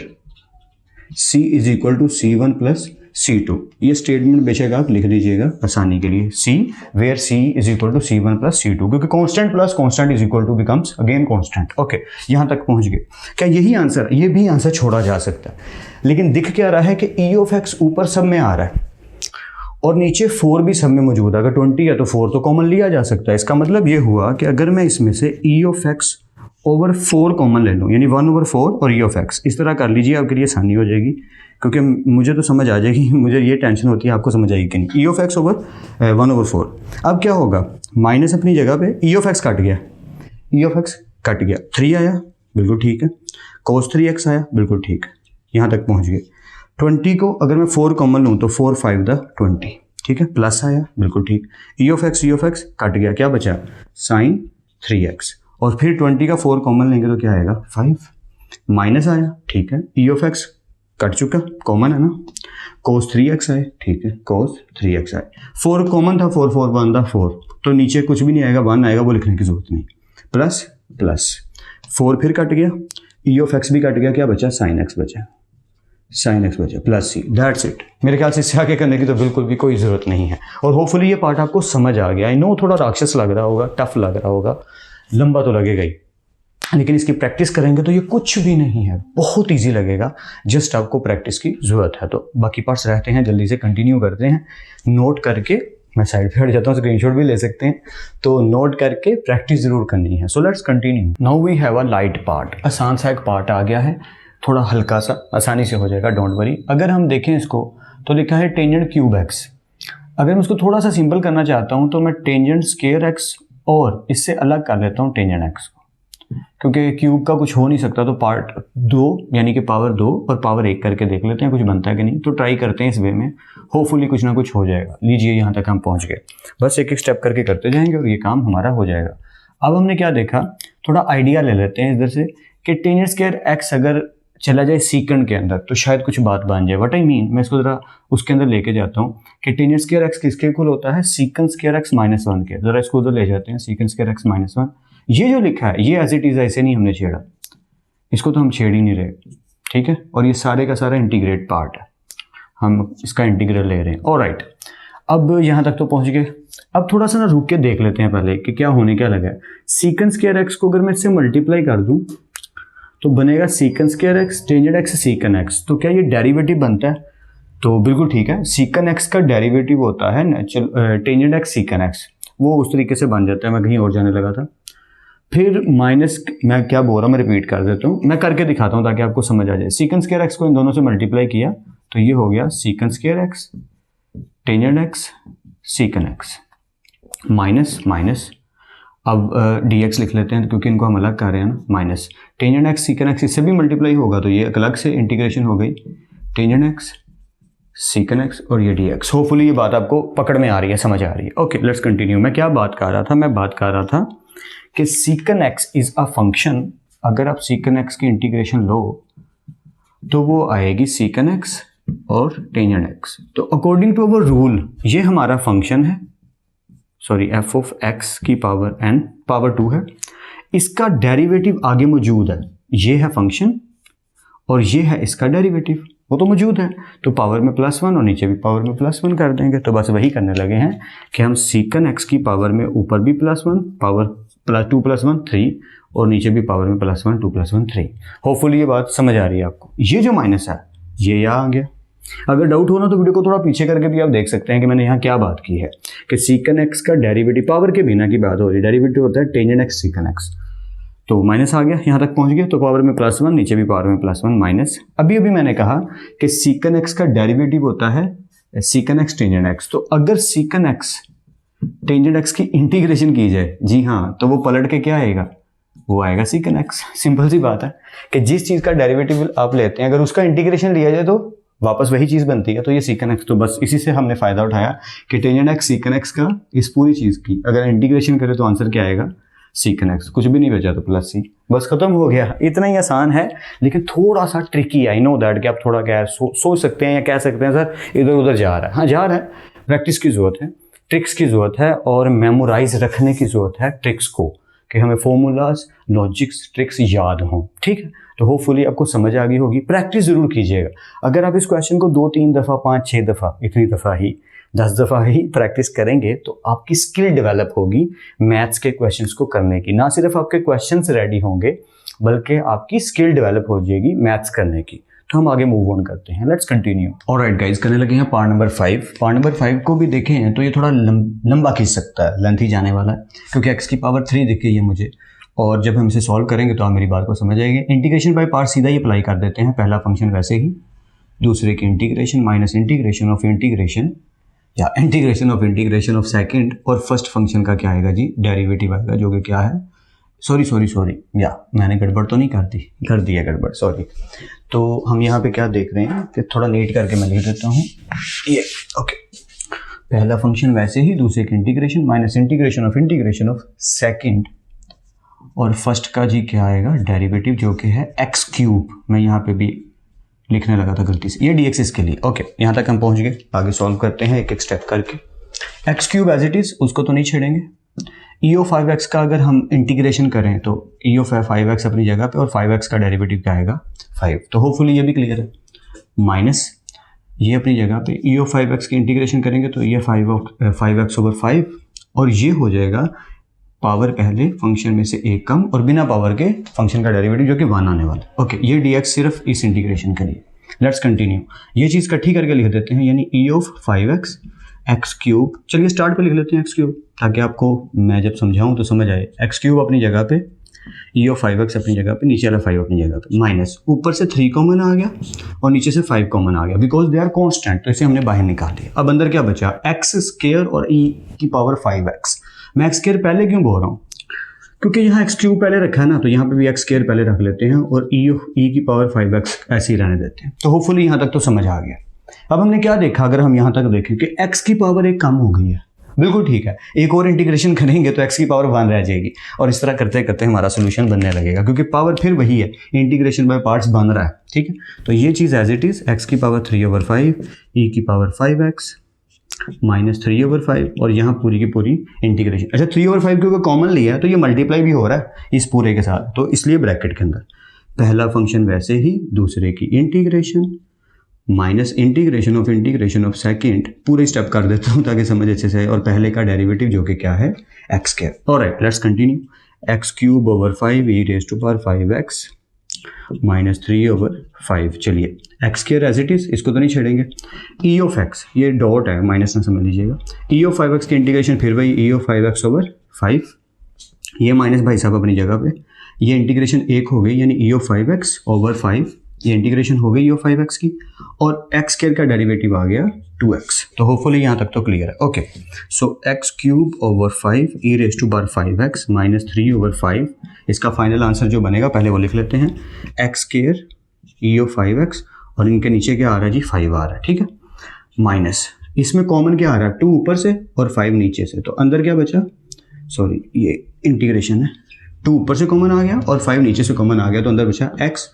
C is equal to C1 plus C2, ये स्टेटमेंट बेशक आप लिख दीजिएगा आसानी के लिए, C where C is equal to C1 plus C2, क्योंकि constant plus constant is equal to becomes again constant. Okay, यहाँ तक पहुँच गए। क्या यही आंसर? ये भी आंसर छोड़ा जा सकता है, लेकिन दिख क्या रहा है कि ई ऑफ एक्स ऊपर सब में आ रहा है और नीचे 4 भी सब में मौजूद है। अगर 20 है तो 4 तो कॉमन लिया जा सकता है। इसका मतलब ये हुआ कि अगर मैं इसमें से ई ऑफ एक्स ओवर 4 कॉमन ले लूँ, यानी 1/4 और ई ऑफ एक्स, इस तरह कर लीजिए, आपके लिए आसानी हो जाएगी, क्योंकि मुझे तो समझ आ जाएगी, मुझे ये टेंशन होती है आपको समझ आएगी कि नहीं। ई ऑफ एक्स ओवर 1/4, अब क्या होगा? माइनस अपनी जगह पे, ई ऑफ एक्स कट गया, 3 आया, बिल्कुल ठीक है, कोस 3x आया, बिल्कुल ठीक है, यहाँ तक पहुँच गए। 20 को अगर मैं 4 कॉमन लूँ तो 4 5 20, ठीक है, प्लस आया, बिल्कुल ठीक, ई ऑफ एक्स कट गया, क्या बचा? साइन 3x, और फिर 20 का 4 कॉमन लेंगे तो क्या आएगा? 5, माइनस आया, ठीक है, ई ऑफ एक्स कट चुका, कॉमन है ना, कोस 3x आए, ठीक है, कोस 3x आए, 4 कॉमन था, 4 4 1 4, तो नीचे कुछ भी नहीं आएगा, 1 आएगा, वो लिखने की जरूरत नहीं, प्लस 4 फिर कट गया, ई ऑफ एक्स भी कट गया, क्या बचा? साइन एक्स बचा प्लस सी, दैट्स इट। मेरे ख्याल से इससे आगे करने की तो बिल्कुल भी कोई ज़रूरत नहीं है, और होपफुली ये पार्ट आपको समझ आ गया। आई नो थोड़ा राक्षस लग रहा होगा, टफ लग रहा होगा, लंबा तो लगेगा ही, लेकिन इसकी प्रैक्टिस करेंगे तो ये कुछ भी नहीं है, बहुत इजी लगेगा, जस्ट आपको प्रैक्टिस की ज़रूरत है। तो बाकी पार्ट्स रहते हैं, जल्दी से कंटिन्यू करते हैं, नोट करके, मैं साइड पे हट जाता हूँ, स्क्रीनशॉट भी ले सकते हैं, तो नोट करके प्रैक्टिस ज़रूर करनी है। So let's continue. Now we have a light part, आसान सा एक पार्ट आ गया है, थोड़ा हल्का सा, आसानी से हो जाएगा, डोंट वरी। अगर हम देखें इसको तो लिखा है टेंजेंट क्यूब एक्स। अगर मैं इसको थोड़ा सा सिंपल करना चाहता हूँ तो मैं टेंजेंट स्क्वायर एक्स और इससे अलग कर लेता हूँ टेंजेंट एक्स को, क्योंकि क्यूब का कुछ हो नहीं सकता, तो पार्ट 2 यानी कि पावर 2 और पावर 1 करके देख लेते हैं कुछ बनता है कि नहीं। तो ट्राई करते हैं इस वे में, होपफुली कुछ ना कुछ हो जाएगा। लीजिए यहाँ तक हम पहुँच गए, बस एक एक स्टेप करके करते जाएंगे और ये काम हमारा हो जाएगा। अब हमने क्या देखा, थोड़ा आइडिया ले लेते हैं इधर से कि टेंजेंट स्क्वायर एक्स अगर चला जाए सीकेंड के अंदर तो शायद कुछ बात बन जाए। व्हाट आई मीन, मैं इसको जरा उसके अंदर लेके जाता हूँ कि टेंजेंट स्क्वायर एक्स किसके इक्वल होता है? सीकेंड स्क्वायर एक्स -1 के। जरा इसको उधर ले जाते हैं, सीकेंड स्क्वायर एक्स -1, ये जो लिखा है ये एज इट इज ऐसे नहीं हमने छेड़ा, इसको तो हम छेड़ ही नहीं रहे, ठीक है, और ये सारे का सारा इंटीग्रेट पार्ट है, हम इसका इंटीग्रल ले रहे हैं। ऑलराइट, अब यहाँ तक तो पहुँच गए। अब थोड़ा सा ना रुक के देख लेते हैं पहले कि क्या होने क्या लगा है। सीकेंड स्क्वायर एक्स को अगर मैं इससे मल्टीप्लाई कर दूँ तो बनेगा secant square x tangent x सीकेंड x. तो क्या ये डेरिवेटिव बनता है? तो बिल्कुल ठीक है, सीकेंड एक्स का डेरिवेटिव होता है टेंजेंट एक्स सीकेंड एक्स, वो उस तरीके से बन जाता है। मैं कहीं और जाने लगा था। फिर माइनस, मैं क्या बोल रहा हूँ, मैं रिपीट कर देता हूँ, मैं करके दिखाता हूँ ताकि आपको समझ आ जाए। सीकेंड स्क्वायर एक्स को इन दोनों से मल्टीप्लाई किया तो ये हो गया secant square x tangent x सीकेंड x minus अब dx लिख लेते हैं क्योंकि इनको हम अलग कर रहे हैं ना, माइनस टेंजेंट एक्स सीकेंड एक्स इससे भी मल्टीप्लाई होगा तो ये अलग से इंटीग्रेशन हो गई, टेंजेंट एक्स सीकेंड एक्स और ये dx। होपफुली ये बात आपको पकड़ में आ रही है, समझ आ रही है। Okay, let's continue. मैं क्या बात कर रहा था? मैं बात कर रहा था कि सीकेंड एक्स इज अ फंक्शन, अगर आप सीकेंड एक्स की इंटीग्रेशन लो तो वो आएगी सीकेंड एक्स और टेंजेंट एक्स। तो अकॉर्डिंग टू अवर रूल ये हमारा फंक्शन है सॉरी एफ ऑफ एक्स की पावर एन पावर 2 है, इसका डेरिवेटिव आगे मौजूद है, ये है फंक्शन और ये है इसका डेरिवेटिव, वो तो मौजूद है, तो पावर में +1 और नीचे भी पावर में +1 कर देंगे। तो बस वही करने लगे हैं कि हम सीकन एक्स की पावर में ऊपर भी +1 पावर +2 +1 3 और नीचे भी पावर में +1 2 +1 3। होपफुली ये बात समझ आ रही है आपको। ये जो माइनस है ये यहाँ आ गया। अगर डाउट हो ना तो वीडियो को थोड़ा पीछे करके भी आप देख सकते हैं कि मैंने यहाँ क्या बात की है कि सीकन एक्स का डेरिवेटिव, पावर के बिना की बात हो रही है, डेरिवेटिव होता है टेंजेंट एक्स सीकन एक्स, तो माइनस आ गया, यहाँ तक पहुँच गया, तो पावर में +1 नीचे भी पावर में +1 माइनस। अभी मैंने कहा कि सीकन एक्स का डेरिवेटिव होता है सीकन एक्स टेंजेंट एक्स, तो अगर सीकन एक्स टेंजेंट एक्स की इंटीग्रेशन की जाए, जी हाँ, तो वो पलट के क्या आएगा, वो आएगा सीकन एक्स। सिंपल सी बात है कि जिस चीज़ का डेरिवेटिव आप लेते हैं अगर उसका इंटीग्रेशन लिया जाए तो वापस वही चीज़ बनती है, तो ये सीकन एक्स। तो बस इसी से हमने फ़ायदा उठाया कि टेंजेंट एक्स सीकन एक्स का इस पूरी चीज़ की अगर इंटीग्रेशन करें तो आंसर क्या आएगा, सीकन एक्स। कुछ भी नहीं बचा तो +c, बस खत्म हो गया। इतना ही आसान है लेकिन थोड़ा सा ट्रिकी है। आई नो दैट कि आप थोड़ा क्या सोच सकते हैं या कह सकते हैं सर इधर उधर जा रहा है। हाँ जा रहा है, प्रैक्टिस की ज़रूरत है, ट्रिक्स की ज़रूरत है और मेमोराइज रखने की ज़रूरत है ट्रिक्स को, कि हमें फॉर्मूलाज लॉजिक्स ट्रिक्स याद हों। ठीक है, तो होपफुली आपको समझ आ गई होगी। प्रैक्टिस ज़रूर कीजिएगा। अगर आप इस क्वेश्चन को 2-3 दफ़ा 5-6 दफ़ा इतनी दफ़ा ही 10 दफ़ा ही प्रैक्टिस करेंगे तो आपकी स्किल डेवलप होगी मैथ्स के क्वेश्चंस को करने की। ना सिर्फ आपके क्वेश्चंस रेडी होंगे बल्कि आपकी स्किल डेवलप हो जाएगी मैथ्स करने की। तो हम आगे मूव ऑन करते हैं, लेट्स कंटिन्यू। ऑलराइट गाइस, करने लगे हैं पार्ट नंबर 5। पार्ट नंबर 5 को भी देखें हैं तो ये थोड़ा लंबा खींच सकता है, लेंथ ही जाने वाला है, क्योंकि x की पावर 3 दिख गई है मुझे, और जब हम इसे सॉल्व करेंगे तो आप मेरी बात को समझ आएंगे। इंटीग्रेशन बाय पार्ट सीधा ही अप्लाई कर देते हैं, पहला फंक्शन वैसे ही, दूसरे की integration minus integration of integration या इंटीग्रेशन ऑफ सेकंड, और फर्स्ट फंक्शन का क्या आएगा जी, डेरिवेटिव आएगा, जो कि क्या है, सॉरी या मैंने गड़बड़ तो नहीं कर दी है गड़बड़, सॉरी। तो हम यहाँ पे क्या देख रहे हैं कि थोड़ा नीट करके मैं लिख देता हूँ ये, ओके। पहला फंक्शन वैसे ही, दूसरे की integration minus integration of second, और फर्स्ट का जी क्या आएगा, डेरिवेटिव, जो कि है x3। मैं यहाँ पे भी लिखने लगा था गलती से, ये dx इसके लिए, ओके। यहाँ तक हम पहुँच गए, आगे सॉल्व करते हैं एक एक स्टेप करके। x3 एज इट इज़, उसको तो नहीं छेड़ेंगे। e5x का अगर हम इंटीग्रेशन करें तो e5x अपनी जगह पे और 5x का डेरिवेटिव क्या आएगा, 5। तो होपफुली ये भी क्लियर है। माइनस ये अपनी जगह पे e5x की इंटीग्रेशन करेंगे तो ये 5x/5, और ये हो जाएगा पावर पहले फंक्शन में से एक कम और बिना पावर के फंक्शन का डेरिवेटिव, जो कि 1 आने वाला। ओके, ये dx सिर्फ इस इंटीग्रेशन के लिए। लेट्स कंटिन्यू, ये चीज़ इकट्ठी करके लिख देते हैं, यानी e5x x3। चलिए स्टार्ट पे लिख लेते हैं x3, ताकि आपको मैं जब समझाऊं तो समझ आए। x3 अपनी जगह पे, e5x अपनी जगह पे, नीचे वाला 5 अपनी जगह पे, माइनस ऊपर से 3 कॉमन आ गया और नीचे से 5 कॉमन आ गया, बिकॉज दे आर कॉन्स्टेंट, तो इसे हमने बाहर निकाल दिया। अब अंदर क्या बचा, x² और e की पावर 5x। मैं x² पहले क्यों बोल रहा हूँ, क्योंकि यहाँ x3 पहले रखा है ना, तो यहाँ पे भी x² पहले रख लेते हैं और e की पावर 5x ऐसे ही रहने देते हैं। तो होपफुली यहाँ तक तो समझ आ गया। अब हमने क्या देखा, अगर हम यहाँ तक देखें कि x की पावर एक कम हो गई है, बिल्कुल ठीक है, एक और इंटीग्रेशन करेंगे तो x की पावर 1 रह जाएगी, और इस तरह करते करते हमारा सोल्यूशन बनने लगेगा, क्योंकि पावर फिर वही है, इंटीग्रेशन बाय पार्ट्स बन रहा है। ठीक है, तो ये चीज़ एज इट इज़, x की पावर 3/5, e की पावर 5x माइनस 3/5, और यहाँ पूरी की पूरी इंटीग्रेशन। अच्छा, 3/5 क्योंकि कॉमन लिया है तो ये मल्टीप्लाई भी हो रहा है इस पूरे के साथ, तो इसलिए ब्रैकेट के अंदर पहला फंक्शन वैसे ही, दूसरे की integration minus integration of second, पूरे स्टेप कर देता हूँ ताकि समझ अच्छे से, और पहले का डेरिवेटिव जो कि क्या है, x²। Alright, let's continue. x3/5 e⁵5x minus 3/5। चलिए x² एज इट इज, इसको तो नहीं छेड़ेंगे। e(x), ये डॉट है, माइनस ना समझ लीजिएगा। e(5x) की इंटीग्रेशन फिर वही e(5x/5), ये माइनस भाई साहब अपनी जगह पे, ये इंटीग्रेशन एक हो गई, यानी e(5x/5), ये इंटीग्रेशन हो गई e(5x) की, और x² का डेरिवेटिव आ गया 2x। तो होपफुली यहाँ तक तो क्लियर है। ओके, सो x3/5 e⁵5x माइनस 3/5, इसका फाइनल आंसर जो बनेगा पहले वो लिख लेते हैं, x² e(5x), और इनके नीचे क्या आ रहा है जी, 5 आ रहा है। ठीक है, माइनस इसमें कॉमन क्या आ रहा है, 2 ऊपर से और 5 नीचे से, तो अंदर क्या बचा, सॉरी ये इंटीग्रेशन है, 2 ऊपर से कॉमन आ गया और 5 नीचे से कॉमन आ गया, तो अंदर बचा x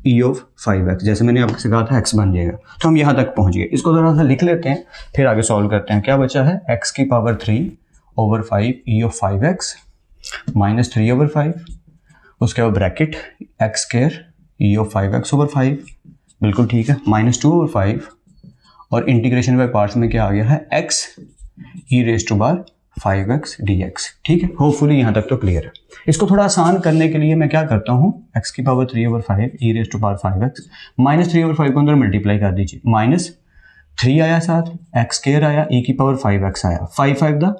e(5x), जैसे मैंने आपसे कहा था x बन जाएगा। तो हम यहाँ तक पहुँच गए, इसको थोड़ा सा लिख लेते हैं, फिर आगे सॉल्व करते हैं। क्या बचा है, x की power 3 over 5 E of 5x minus 3 over 5, उसके बाद bracket x square E of 5x over 5, बिल्कुल ठीक है, माइनस 2 ओवर 5, और इंटीग्रेशन बाय पार्ट्स में क्या आ गया है, x ई रेज टू बार 5x dx। ठीक है, होपफुली यहाँ तक तो क्लियर है। इसको थोड़ा आसान करने के लिए मैं क्या करता हूँ, x की power 3 over 5 e raise to power 5x minus 3 over 5 को अंदर मल्टीप्लाई कर दीजिए, माइनस 3 आया साथ, एक्स स्क्वायर आया, ई की पावर 5x आया, 5 5 द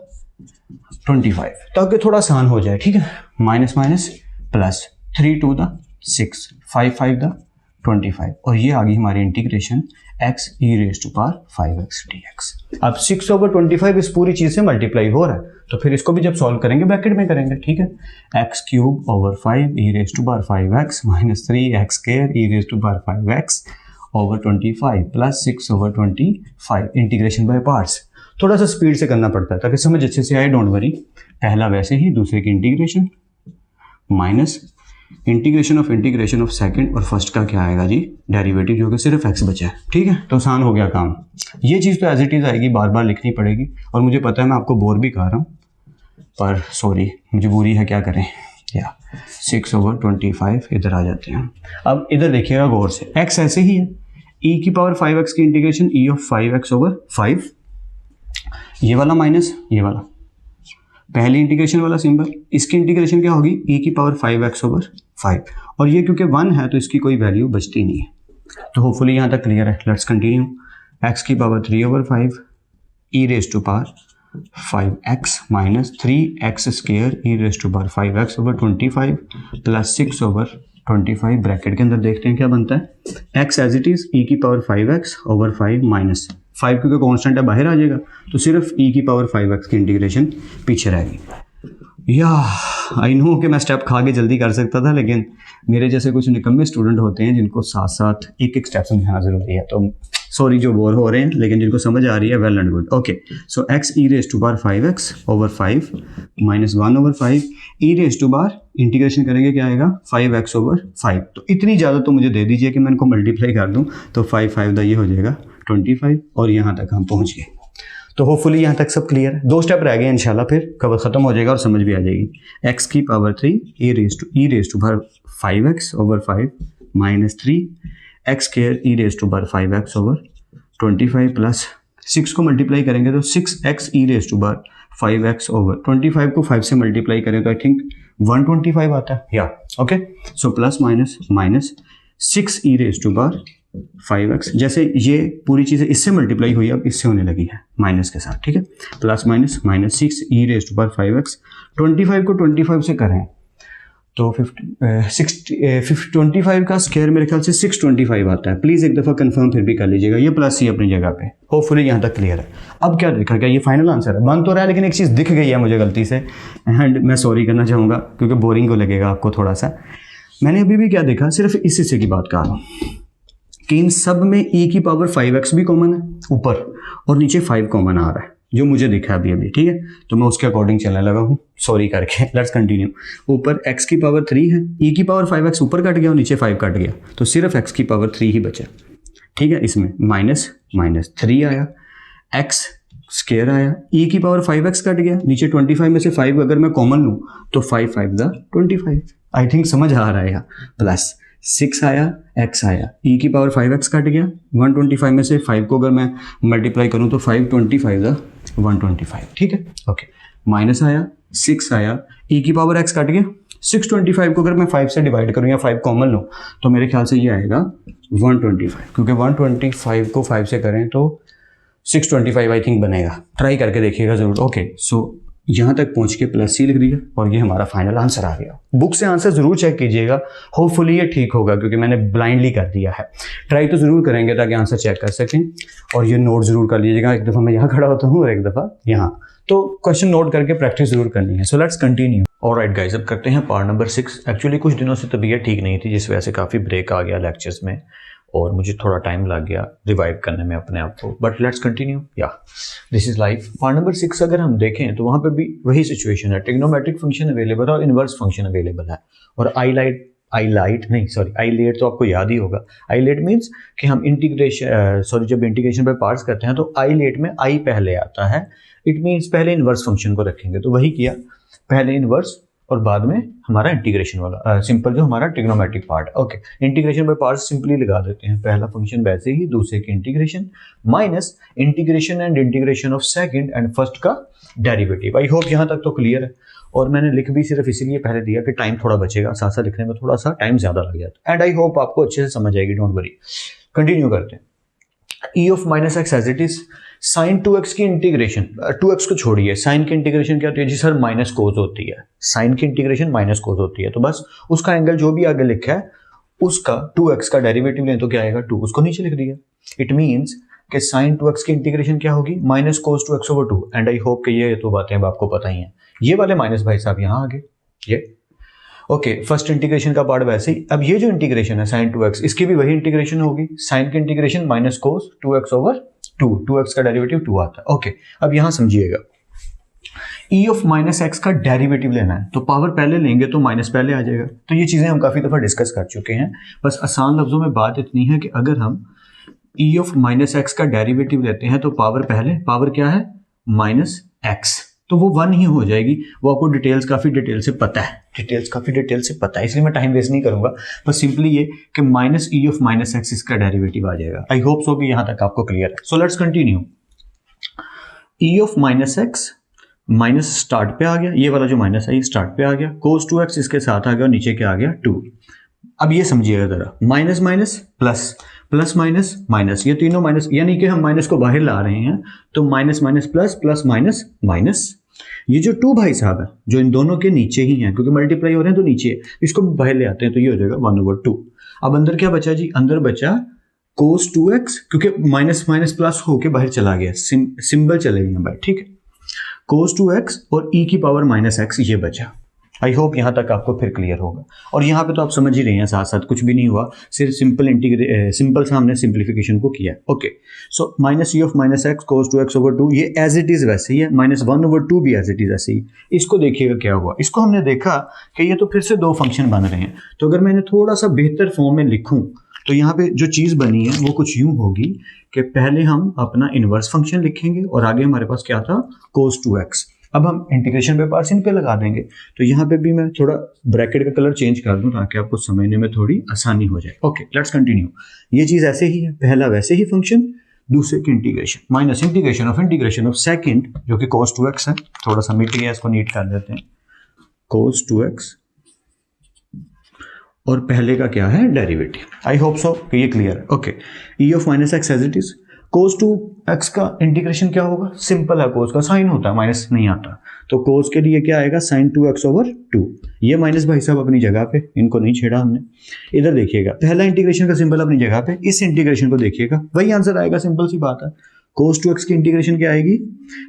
25, ताकि थोड़ा आसान हो जाए। ठीक है, माइनस माइनस प्लस 3 2 द 6, 5 5 द 25, और ये आ गई हमारी integration x e raise to power 5x dx। अब 6 ओवर 25 इस पूरी चीज से मल्टीप्लाई हो रहा है, तो फिर इसको भी जब सॉल्व करेंगे ब्रैकेट में करेंगे। ठीक है, x cube over 5 e raise to power 5x minus 3 x square e raise to power 5x over 25 plus 6 over 25, integration by parts. थोड़ा सा स्पीड से करना पड़ता है ताकि समझ अच्छे से आए, डोंट वरी। पहला वैसे ही, दूसरे की integration minus integration of second और फर्स्ट का क्या आएगा जी, डेरिवेटिव, जो कि सिर्फ x बचा है। ठीक है, तो आसान हो गया काम। ये चीज़ तो एज इट इज़ आएगी, बार बार लिखनी पड़ेगी, और मुझे पता है मैं आपको बोर भी कर रहा हूँ, पर सॉरी मजबूरी है, क्या करें। या 6 ओवर 25 इधर आ जाते हैं। अब इधर देखिएगा गौर से, x ऐसे ही है, e की पावर 5x की integration e of 5x over 5, ये वाला माइनस ये वाला, पहली इंटीग्रेशन वाला सिंबल, इसकी इंटीग्रेशन क्या होगी, e की पावर 5x ओवर 5, और ये क्योंकि 1 है तो इसकी कोई वैल्यू बचती नहीं है। तो होपफुली यहाँ तक क्लियर है। Let's continue. x की power 3 over 5 e raise to power 5x minus 3x square e raise to power 5x over 25 plus 6 over 25, bracket के अंदर देखते हैं क्या बनता है, x as it is e की पावर 5x ओवर 5 माइनस 5, क्योंकि कॉन्स्टेंट है बाहर आ जाएगा, तो सिर्फ e की पावर 5x की इंटीग्रेशन पीछे रहेगी। या आई नो कि मैं स्टेप खा के जल्दी कर सकता था, लेकिन मेरे जैसे कुछ निकम्मे स्टूडेंट होते हैं जिनको साथ साथ एक एक स्टेप समझाना ज़रूरी है, तो सॉरी जो बोर हो रहे हैं, लेकिन जिनको समझ आ रही है well and good. Okay, so x e raise to बार 5x over 5 minus 1 over 5 e raise to बार इंटीग्रेशन करेंगे क्या आएगा, 5x ओवर 5। तो इतनी ज़्यादा तो मुझे दे दीजिए कि मैं इनको मल्टीप्लाई कर दूँ, तो 5 5 ये हो जाएगा 25, और यहाँ तक हम पहुँच गए। तो होपफुली यहाँ तक सब क्लियर है। 2 स्टेप रह गए, इंशाल्लाह फिर कवर ख़त्म हो जाएगा और समझ भी आ जाएगी। x की power 3 e raise to power 5x over 5 minus 3 x square e raise to power 5x over 25 plus 6 को मल्टीप्लाई करेंगे तो 6x e raise to power 5x over 25 को 5 से मल्टीप्लाई करें तो आई थिंक 125 आता है, या okay. So plus minus minus 6 e raise to power 5x, जैसे ये पूरी चीज़ें इससे मल्टीप्लाई हुई अब इससे होने लगी है माइनस के साथ। ठीक है, plus minus minus 6 e raise to power 5x, 25 को 25 से करें तो 25 का स्क्वायर मेरे ख्याल से 625 आता है। प्लीज़ एक दफ़ा कंफर्म फिर भी कर लीजिएगा, ये प्लस ही अपनी जगह पे। होपफुली यहाँ तक क्लियर है। अब क्या देखा, क्या ये फाइनल आंसर है? बन तो रहा है लेकिन एक चीज़ दिख गई है मुझे गलती से, एंड मैं सॉरी करना चाहूँगा क्योंकि बोरिंग को लगेगा आपको थोड़ा सा। मैंने अभी भी क्या देखा, सिर्फ इस हिस्से की बात कर रहा हूँ कि इन सब में e की पावर 5x भी कॉमन है ऊपर, और नीचे 5 कॉमन आ रहा है जो मुझे दिखा अभी अभी। ठीक है, तो मैं उसके अकॉर्डिंग चलने लगा हूँ, सॉरी करके। Let's continue. ऊपर x की पावर 3 है, e की पावर 5x ऊपर कट गया और नीचे 5 कट गया, तो सिर्फ x की पावर 3 ही बचा। ठीक है, इसमें माइनस माइनस 3 आया, x स्क्वायर आया, e की पावर 5x कट गया, नीचे 25 में से 5 अगर मैं कॉमन लूँ तो 5 5 द 25। आई थिंक समझ आ रहा है यहाँ। प्लस 6 आया, x आया, e की पावर 5x कट गया, 125 में से 5 को अगर मैं मल्टीप्लाई करूं तो 525 द 125। ठीक है, ओके। माइनस आया, 6 आया, e की पावर x कट गया, 625 को अगर मैं 5 से डिवाइड करूं या 5 कॉमन लूं तो मेरे ख्याल से ये आएगा 125, क्योंकि 125 को 5 से करें तो 625 आई थिंक बनेगा। ट्राई करके देखिएगा ज़रूर। ओके, सो यहाँ तक पहुँच के प्लस सी लिख दिया और ये हमारा फाइनल आंसर आ गया। बुक से आंसर ज़रूर चेक कीजिएगा, होपफुली ये ठीक होगा क्योंकि मैंने ब्लाइंडली कर दिया है। ट्राई तो ज़रूर करेंगे ताकि आंसर चेक कर सकें, और ये नोट ज़रूर कर लीजिएगा। एक दफ़ा मैं यहाँ खड़ा होता हूँ और एक दफ़ा यहाँ, तो क्वेश्चन नोट करके प्रैक्टिस ज़रूर करनी है। So let's continue. Alright guys, अब करते हैं पार्ट नंबर 6। एक्चुअली कुछ दिनों से तबीयत ठीक नहीं थी, जिस वजह से काफ़ी ब्रेक आ गया लेक्चर्स में और मुझे थोड़ा टाइम लग गया रिवाइव करने में अपने आप को, बट लेट्स कंटिन्यू। या this is life. Part number 6 अगर हम देखें तो वहाँ पे भी वही सिचुएशन है, ट्रिग्नोमेट्रिक फंक्शन अवेलेबल है और इनवर्स फंक्शन अवेलेबल है, और आई लाइट आई लाइट नहीं, सॉरी, आई लेट तो आपको याद ही होगा। आई लेट मीन्स कि हम जब इंटीग्रेशन पे पार्ट्स करते हैं तो आई लेट में आई पहले आता है। इट मीन्स पहले इनवर्स फंक्शन को रखेंगे, तो वही किया, पहले इनवर्स और बाद में हमारा इंटीग्रेशन वाला सिंपल जो हमारा trigonometric part. Okay, integration by parts simply लगा देते हैं, पहला फंक्शन वैसे ही, दूसरे की integration minus integration and integration of second and first का डेरिवेटिव। आई होप यहाँ तक तो क्लियर है। और मैंने लिख भी सिर्फ इसीलिए पहले दिया कि टाइम थोड़ा बचेगा, साथ साथ लिखने में थोड़ा सा टाइम ज्यादा लग जाता है। एंड आई होप आपको अच्छे से समझ आएगी, डोंट वरी। कंटिन्यू करते हैं। e of minus x as it is, sine 2x की इंटीग्रेशन, 2x को छोड़िए, साइन की इंटीग्रेशन क्या होती है जी सर, माइनस कोस होती है। साइन की इंटीग्रेशन माइनस कोस होती है, तो बस उसका एंगल जो भी आगे लिखा है उसका 2x का डेरिवेटिव लें तो क्या आएगा 2, उसको नीचे लिख दिया। इट मीन्स कि साइन 2x की इंटीग्रेशन क्या होगी, minus cos 2x over 2। And I hope कि ये तो बातें अब आपको पता ही हैं। ये वाले माइनस भाई साहब यहाँ आगे ये ओके, फर्स्ट इंटीग्रेशन का पार्ट वैसे ही। अब ये जो इंटीग्रेशन है साइन 2x, इसकी भी वही इंटीग्रेशन होगी, साइन की integration minus cos 2x over 2, 2x का डेरिवेटिव 2 आता है। ओके, अब यहां समझिएगा, e ऑफ माइनस एक्स का डेरिवेटिव लेना है तो पावर पहले लेंगे तो माइनस पहले आ जाएगा। तो ये चीजें हम काफी दफा डिस्कस कर चुके हैं, बस आसान लफ्जों में बात इतनी है कि अगर हम e ऑफ माइनस एक्स का डेरिवेटिव लेते हैं तो पावर पहले, पावर क्या है माइनस एक्स, तो वो 1 ही हो जाएगी। वो आपको काफी डिटेल से पता है, इसलिए मैं टाइम वेस्ट नहीं करूंगा, बस सिंपली ये कि minus e of minus x इसका डेरिवेटिव आ जाएगा। आई होप सो कि यहां तक आपको क्लियर है। So let's continue. e of minus x minus start पे आ गया, ये वाला जो माइनस है ये स्टार्ट पे आ गया, कोस 2x इसके साथ आ गया और नीचे क्या आ गया 2। अब ये समझिएगा जरा, minus minus plus, plus minus minus, ये तीनों माइनस, यानी कि हम माइनस को बाहर ला रहे हैं, तो minus minus plus, plus minus minus. ये जो 2 भाई साहब है जो इन दोनों के नीचे ही हैं, क्योंकि मल्टीप्लाई हो रहे हैं तो नीचे है, इसको बाहर ले आते हैं तो ये हो जाएगा 1 ओवर 2। अब अंदर क्या बचा जी, अंदर बचा कोस 2x, क्योंकि माइनस माइनस प्लस होके बाहर चला गया, सिंबल चले गए भाई, ठीक है। कोस 2x और e की पावर माइनस एक्स ये बचा। आई होप यहां तक आपको फिर क्लियर होगा। और यहां पे तो आप समझ ही रहे हैं, साथ साथ कुछ भी नहीं हुआ, सिर्फ सिंपल सा हमने सिंप्लीफिकेशन को किया। Okay, so minus e of minus x cos 2x over 2, ये एज इट इज वैसे ही है, माइनस 1 ओवर 2 भी एज इट इज ऐसे ही। इसको देखिएगा क्या हुआ, इसको हमने देखा कि ये तो फिर से 2 फंक्शन बन रहे हैं, तो अगर मैंने थोड़ा सा बेहतर फॉर्म में लिखूं तो यहाँ पे जो चीज बनी है वो कुछ यूं होगी कि पहले हम अपना इनवर्स फंक्शन लिखेंगे और आगे हमारे पास क्या था कोस 2x। अब हम इंटीग्रेशन पे पार्ट्स इन पे लगा देंगे, तो यहाँ पे भी मैं थोड़ा ब्रैकेट का कलर चेंज कर दूं ताकि आपको समझने में थोड़ी आसानी हो जाए। Okay, let's continue. ये चीज ऐसे ही है, पहला वैसे ही फंक्शन, दूसरे की integration minus integration of second जो कि cos 2x है, थोड़ा सा मिट गया, इसको नीट कर देते हैं, cos 2x और पहले का क्या है डेरिवेटिव। आई होप सो कि ये क्लियर है। Okay, e of minus x as it is, cos 2x का इंटीग्रेशन क्या होगा, सिंपल है, cos का साइन होता है, माइनस नहीं आता, तो cos के लिए क्या आएगा sin 2x ओवर 2। ये माइनस भाई साहब अपनी जगह पे, इनको नहीं छेड़ा हमने। इधर देखिएगा, पहला इंटीग्रेशन का सिंबल अपनी जगह पे, इस इंटीग्रेशन को देखिएगा, वही आंसर आएगा, सिंपल सी बात है। cos 2x की इंटीग्रेशन क्या आएगी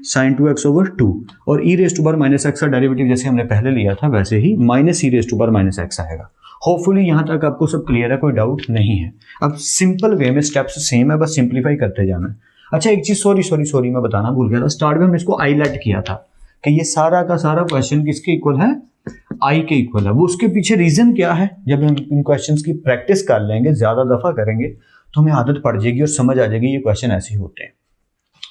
sin 2x ओवर 2, और e raise to power minus x का डेरिवेटिव जैसे हमने पहले लिया था वैसे ही minus e raise to power minus x आएगा। होपफुली यहां तक आपको सब क्लियर है, कोई डाउट नहीं है। अब सिंपल वे में स्टेप्स सेम है, बस सिंप्लीफाई करते जाना है। अच्छा, एक चीज सॉरी मैं बताना भूल गया था, स्टार्ट में हमने इसको हाईलाइट किया था कि ये सारा का सारा क्वेश्चन किसके इक्वल है, आई के इक्वल है। वो उसके पीछे रीजन क्या है, जब हम इन क्वेश्चंस की प्रैक्टिस कर लेंगे, ज्यादा दफा करेंगे तो हमें आदत पड़ जाएगी और समझ आ जाएगी ये क्वेश्चन ऐसे ही होते हैं।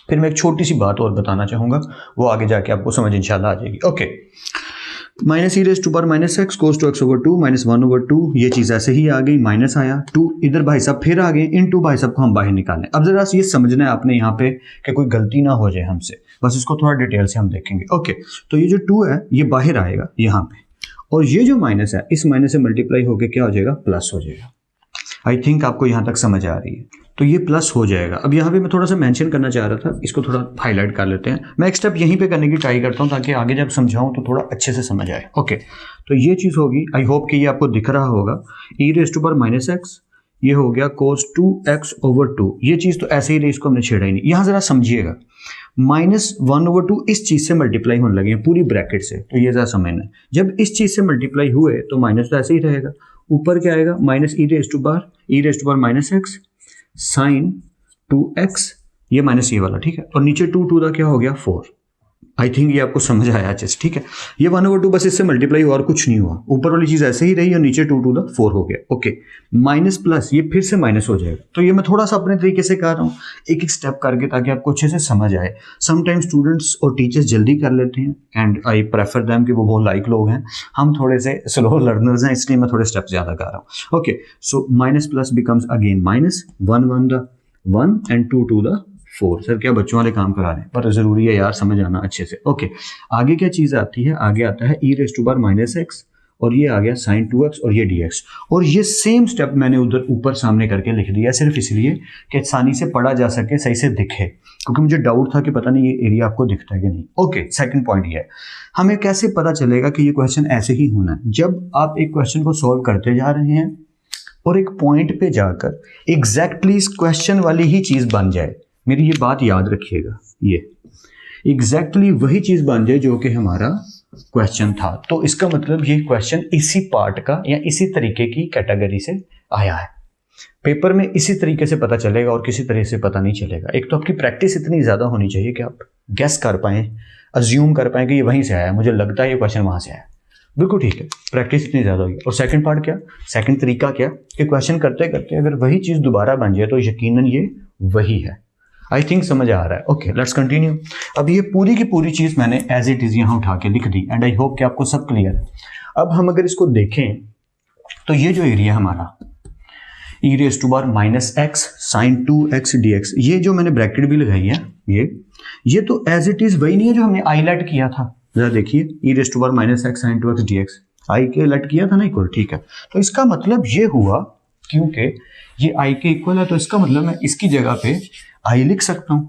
फिर मैं एक छोटी सी बात और बताना चाहूंगा, वो आगे जाके आपको समझ इंशाल्लाह आ जाएगी। Okay, minus e raise to power minus x cos 2x over 2 minus 1 over 2, ये चीज ऐसे ही आ गई, माइनस आया 2, इधर भाई साहब फिर आ गए, इन 2 भाई साहब को हम बाहर निकालें। अब जरा ये समझना है आपने यहाँ पे कि कोई गलती ना हो जाए हमसे, बस इसको थोड़ा डिटेल से हम देखेंगे। ओके, तो ये जो 2 है ये बाहर आएगा यहाँ पे, और ये जो माइनस है इस माइनस से मल्टीप्लाई होकर क्या हो जाएगा, प्लस हो जाएगा। आई थिंक आपको यहाँ तक समझ आ रही है, तो ये प्लस हो जाएगा। अब यहाँ पे मैं थोड़ा सा मेंशन करना चाह रहा था, इसको थोड़ा हाईलाइट कर लेते हैं। मैं एक स्टेप यहीं पे करने की ट्राई करता हूँ ताकि आगे जब समझाऊँ तो थोड़ा अच्छे से समझ आए। ओके, तो ये चीज़ होगी, आई होप कि ये आपको दिख रहा होगा, e raise to power minus x, ये हो गया cos 2x ओवर 2। ये चीज़ तो ऐसे ही रही, इसको हमने छेड़ा ही नहीं। यहाँ ज़रा समझिएगा, माइनस 1 ओवर 2 इस चीज़ से मल्टीप्लाई होने लगे हैं पूरी ब्रैकेट से, तो ये ज़रा समझना है। जब इस चीज़ से मल्टीप्लाई हुए तो माइनस तो ऐसे ही रहेगा, ऊपर क्या आएगा minus e raise to power minus x sine 2x, ये माइनस ये वाला, ठीक है, और नीचे 2 का क्या हो गया 4। आई थिंक ये आपको समझ आया अच्छे से, ठीक है। ये 1/2 बस इससे मल्टीप्लाई हुआ और कुछ नहीं हुआ, ऊपर वाली चीज ऐसे ही रही और नीचे 2 to the 4 हो गया। ओके, माइनस प्लस ये फिर से माइनस हो जाएगा। तो ये मैं थोड़ा सा अपने तरीके से कर रहा हूँ, एक एक स्टेप करके, ताकि आपको अच्छे से समझ आए। समटाइम्स स्टूडेंट्स और टीचर्स जल्दी कर लेते हैं एंड आई प्रेफर दैम कि वो बहुत लाइक लोग हैं, हम थोड़े से स्लो लर्नर्स हैं, इसलिए मैं थोड़े स्टेप ज्यादा कर रहा हूँ। Okay, so minus plus becomes again minus, 1 1 the 1 and 2 to the 4। Sir क्या बच्चों वाले काम करा रहे हैं, पर जरूरी है यार समझ आना अच्छे से। ओके, आगे क्या चीज आती है, आगे आता है e⁻⁻x और ये आ गया sin 2x और ये dx। और ये सेम स्टेप मैंने उधर ऊपर सामने करके लिख दिया, सिर्फ इसलिए कि आसानी से पढ़ा जा सके, सही से दिखे, क्योंकि मुझे डाउट था कि पता नहीं ये एरिया आपको दिखता है कि नहीं। ओके, सेकंड पॉइंट ये है, हमें कैसे पता चलेगा कि ये क्वेश्चन ऐसे ही होना है। जब आप एक क्वेश्चन को सॉल्व करते जा रहे हैं और एक पॉइंट पे जाकर एग्जैक्टली इस क्वेश्चन वाली ही चीज बन जाए, मेरी ये बात याद रखिएगा, ये एग्जैक्टली वही चीज बन जाए जो कि हमारा क्वेश्चन था, तो इसका मतलब ये क्वेश्चन इसी पार्ट का या इसी तरीके की कैटेगरी से आया है। पेपर में इसी तरीके से पता चलेगा और किसी तरह से पता नहीं चलेगा। एक तो आपकी प्रैक्टिस इतनी ज्यादा होनी चाहिए कि आप गेस कर पाए, अज्यूम कर पाए कि ये वहीं से आया, मुझे लगता है ये क्वेश्चन वहां से आया। बिल्कुल ठीक है, प्रैक्टिस इतनी ज्यादा होगी। और सेकंड पार्ट क्या, सेकंड तरीका क्या कि क्वेश्चन करते करते अगर वही चीज दोबारा बन जाए तो यकीनन ये वही है। आई थिंक समझ आ रहा है। Okay, let's continue. अब ये पूरी की पूरी चीज मैंने एज इट इज यहाँ उठा के लिख दी एंड आई होप कि आपको सब क्लियर है। अब हम अगर इसको देखें तो ये जो एरिया हमारा e⁻⁻x sin 2x dx, ये जो मैंने ब्रैकेट भी लगाई है, ये तो एज इट इज वही नहीं है जो हमने आई लेट किया था। जरा देखिए, e⁻⁻x sin 2x dx आई के लेट किया था ना इक्वल, ठीक है। तो इसका मतलब ये हुआ, क्योंकि ये आई के इक्वल है तो इसका मतलब मैं इसकी जगह पे आई लिख सकता हूं।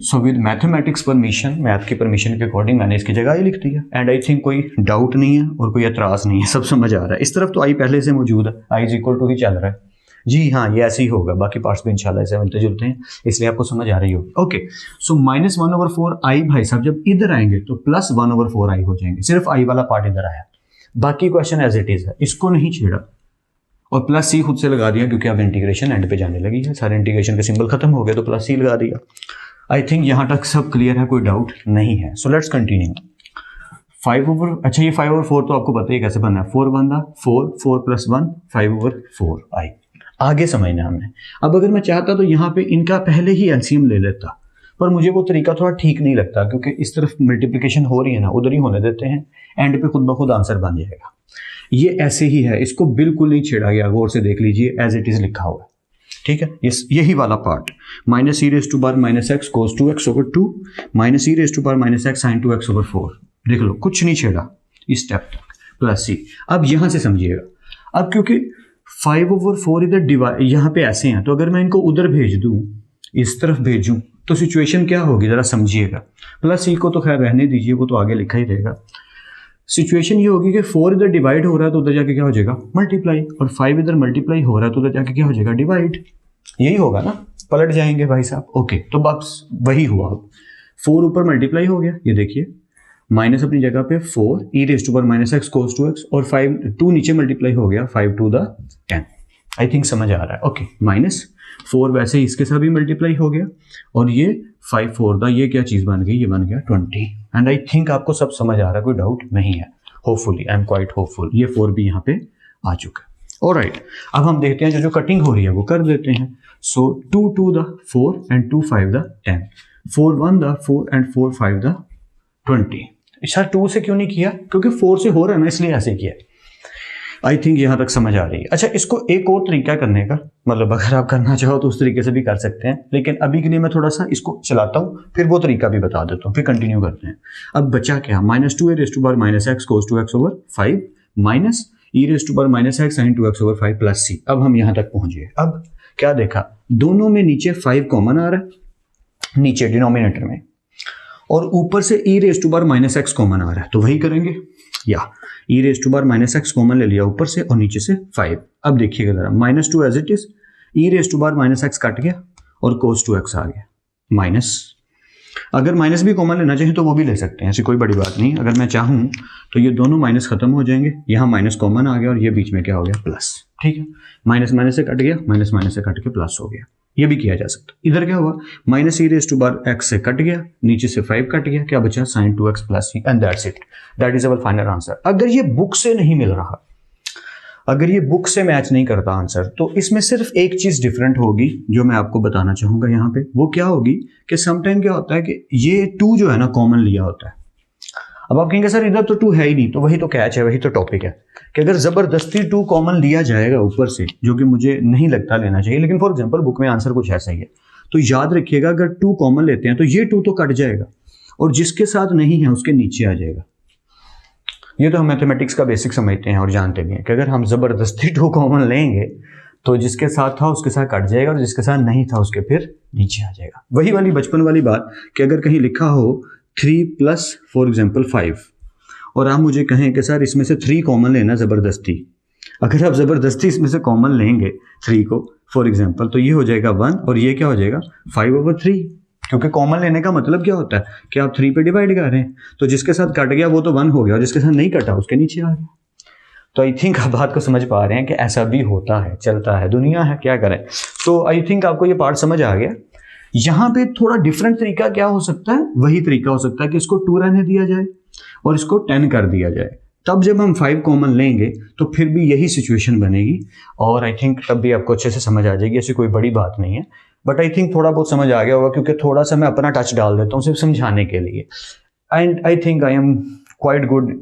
So with mathematics permission, math की परमिशन के अकॉर्डिंग मैंने इसकी जगह आई लिख दिया एंड आई थिंक कोई डाउट नहीं है और कोई एतराज नहीं है, सब समझ आ रहा है। इस तरफ तो आई पहले से मौजूद है, आई इज इक्वल टू ही चल रहा है जी, हाँ ये ऐसे ही होगा, बाकी पार्ट्स भी इंशाल्लाह ऐसे मिलते जुलते हैं, इसलिए आपको समझ आ रही होगी। ओके, सो -1/4 आई भाई साहब जब इधर आएंगे तो +1/4 आई हो जाएंगे, सिर्फ आई वाला पार्ट इधर आया, बाकी क्वेश्चन एज इट इज है, इसको नहीं छेड़ा। और +c खुद से लगा दिया क्योंकि अब इंटीग्रेशन एंड पे जाने लगी है, सारे इंटीग्रेशन के सिंबल खत्म हो गए तो +c लगा दिया। आई थिंक यहां तक सब क्लियर है, कोई डाउट नहीं है। So let's continue. 5/, अच्छा ये 5/4 तो आपको पता ही कैसे बनना है, 4 1 4 4 + 1 5/4 आई। आगे समझना हमने। अब अगर मैं चाहता तो यहाँ पे इनका पहले ही एलसीएम ले लेता, पर मुझे वो तरीका थोड़ा ठीक नहीं लगता, क्योंकि इस तरफ मल्टीप्लिकेशन हो रही है ना, उधर ही होने देते हैं, एंड पे खुद ब खुद आंसर बन जाएगा। ये ऐसे ही है, इसको बिल्कुल नहीं छेड़ा गया, गौर से देख लीजिए, एज इट इज लिखा हुआ है, ठीक है। यही वाला part -e⁻⁻x cos 2x/2 -e⁻⁻x sin 2x/4, देख लो कुछ नहीं छेड़ा इस स्टेप तक, +c। अब यहां से समझिएगा, अब क्योंकि 5/4 इधर डिवाइड यहाँ पे ऐसे हैं, तो अगर मैं इनको उधर भेज दूं, इस तरफ भेजूं, तो सिचुएशन क्या होगी जरा समझिएगा। +c को तो खैर रहने दीजिए, वो तो आगे लिखा ही रहेगा। सिचुएशन ये होगी कि 4 इधर डिवाइड हो रहा है तो उधर जाके क्या हो जाएगा, मल्टीप्लाई, और 5 इधर मल्टीप्लाई हो रहा है तो उधर जाके क्या हो जाएगा, डिवाइड। यही होगा ना, पलट जाएंगे भाई साहब। ओके, तो बस वही हुआ। अब 4 ऊपर मल्टीप्लाई हो गया, ये देखिए, माइनस अपनी जगह पे 4 e⁻⁻x cos 2x, और 5 2 नीचे मल्टीप्लाई हो गया 5 to the 10। आई थिंक समझ आ रहा है। ओके, -4 वैसे ही इसके साथ भी मल्टीप्लाई हो गया, और ये 5 4 ये क्या चीज बन गई, ये बन गया 20। एंड आई थिंक आपको सब समझ आ रहा है, कोई डाउट नहीं है। Hopefully, I am quite hopeful, ये 4 भी यहाँ पे आ चुका है। ऑलराइट, अब हम देखते हैं जो कटिंग हो रही है वो कर देते हैं। सो 2 2 the 4 and 2 5 the 10, 4 1 the 4 and 4 5 the 20। Sir 2 से क्यों नहीं किया, क्योंकि 4 से हो रहा है ना, इसलिए ऐसे किया। आई थिंक यहां तक समझ आ रही है। अच्छा, इसको एक और तरीका करने का, मतलब अगर आप करना चाहो तो उस तरीके से भी कर सकते हैं, लेकिन अभी के लिए मैं थोड़ा सा इसको चलाता हूं, फिर वो तरीका भी बता देता हूं, फिर कंटिन्यू करते हैं। अब बचा क्या, -2e⁻⁻x cos 2x/5 -e⁻⁻x sin 2x/5 +c। अब हम यहां तक पहुंचे। अब क्या देखा, दोनों में नीचे 5 कॉमन आ रहा है, नीचे डिनोमिनेटर में, और ऊपर से e⁻⁻x कॉमन आ रहा है, तो वही करेंगे, या e⁻⁻x कॉमन ले लिया ऊपर से और नीचे से 5। अब देखिएगा जरा, -2 as it is, e⁻⁻x cut गया और cos 2x आ गया, माइनस। अगर माइनस भी कॉमन लेना चाहिए तो वो भी ले सकते हैं, ऐसी कोई बड़ी बात नहीं। अगर मैं चाहूं तो ये दोनों माइनस खत्म हो जाएंगे, यहाँ माइनस कॉमन आ गया और ये बीच में क्या हो गया, प्लस। ठीक है, माइनस माइनस से कट गया, माइनस माइनस से कट के प्लस हो गया। ये भी किया जा सकता है। इधर क्या हुआ, minus e raise to power x से कट गया, नीचे से 5 कट गया, क्या बचा sin 2x plus C, and that's it, that is our final answer. अगर ये बुक से नहीं मिल रहा, अगर ये बुक से मैच नहीं करता आंसर, तो इसमें सिर्फ एक चीज डिफरेंट होगी जो मैं आपको बताना चाहूंगा यहाँ पे। वो क्या होगी कि समटाइम क्या होता है कि ये 2 जो है ना कॉमन लिया होता है। अब आप कहेंगे सर इधर तो 2 है ही नहीं, तो वही तो कैच है, वही तो टॉपिक है कि अगर जबरदस्ती 2 कॉमन लिया जाएगा ऊपर से, जो कि मुझे नहीं लगता लेना चाहिए, लेकिन फॉर एग्जांपल बुक में आंसर कुछ ऐसा ही है, तो याद रखिएगा अगर 2 कॉमन लेते हैं तो ये 2 तो कट जाएगा और जिसके साथ नहीं है उसके नीचे आ जाएगा। ये तो हम मैथमेटिक्स का बेसिक समझते हैं और जानते भी हैं कि अगर हम जबरदस्ती 2 कॉमन लेंगे तो जिसके साथ था उसके साथ कट जाएगा और जिसके साथ नहीं था उसके फिर नीचे आ जाएगा। वही वाली बचपन वाली बात कि अगर कहीं लिखा हो 3 प्लस फॉर एग्जाम्पल 5 और आप मुझे कहें कि सर इसमें से 3 कॉमन लेना जबरदस्ती, अगर आप जबरदस्ती इसमें से कॉमन लेंगे 3 को फॉर एग्जाम्पल, तो ये हो जाएगा 1 और ये क्या हो जाएगा 5/3, क्योंकि कॉमन लेने का मतलब क्या होता है कि आप 3 पे डिवाइड कर रहे हैं, तो जिसके साथ कट गया वो तो 1 हो गया और जिसके साथ नहीं कटा उसके नीचे आ गया। तो आई थिंक आप बात को समझ पा रहे हैं कि ऐसा भी होता है, चलता है, दुनिया है, क्या करें। तो आई थिंक आपको ये पार्ट समझ आ गया। यहाँ पे थोड़ा डिफरेंट तरीका क्या हो सकता है, वही तरीका हो सकता है कि इसको 2 रहने दिया जाए और इसको 10 कर दिया जाए। तब जब हम 5 कॉमन लेंगे तो फिर भी यही सिचुएशन बनेगी और आई थिंक तब भी आपको अच्छे से समझ आ जाएगी। ऐसी कोई बड़ी बात नहीं है, बट आई थिंक थोड़ा बहुत समझ आ गया होगा क्योंकि थोड़ा सा मैं अपना टच डाल देता हूँ सिर्फ समझाने के लिए, and I think I am quite good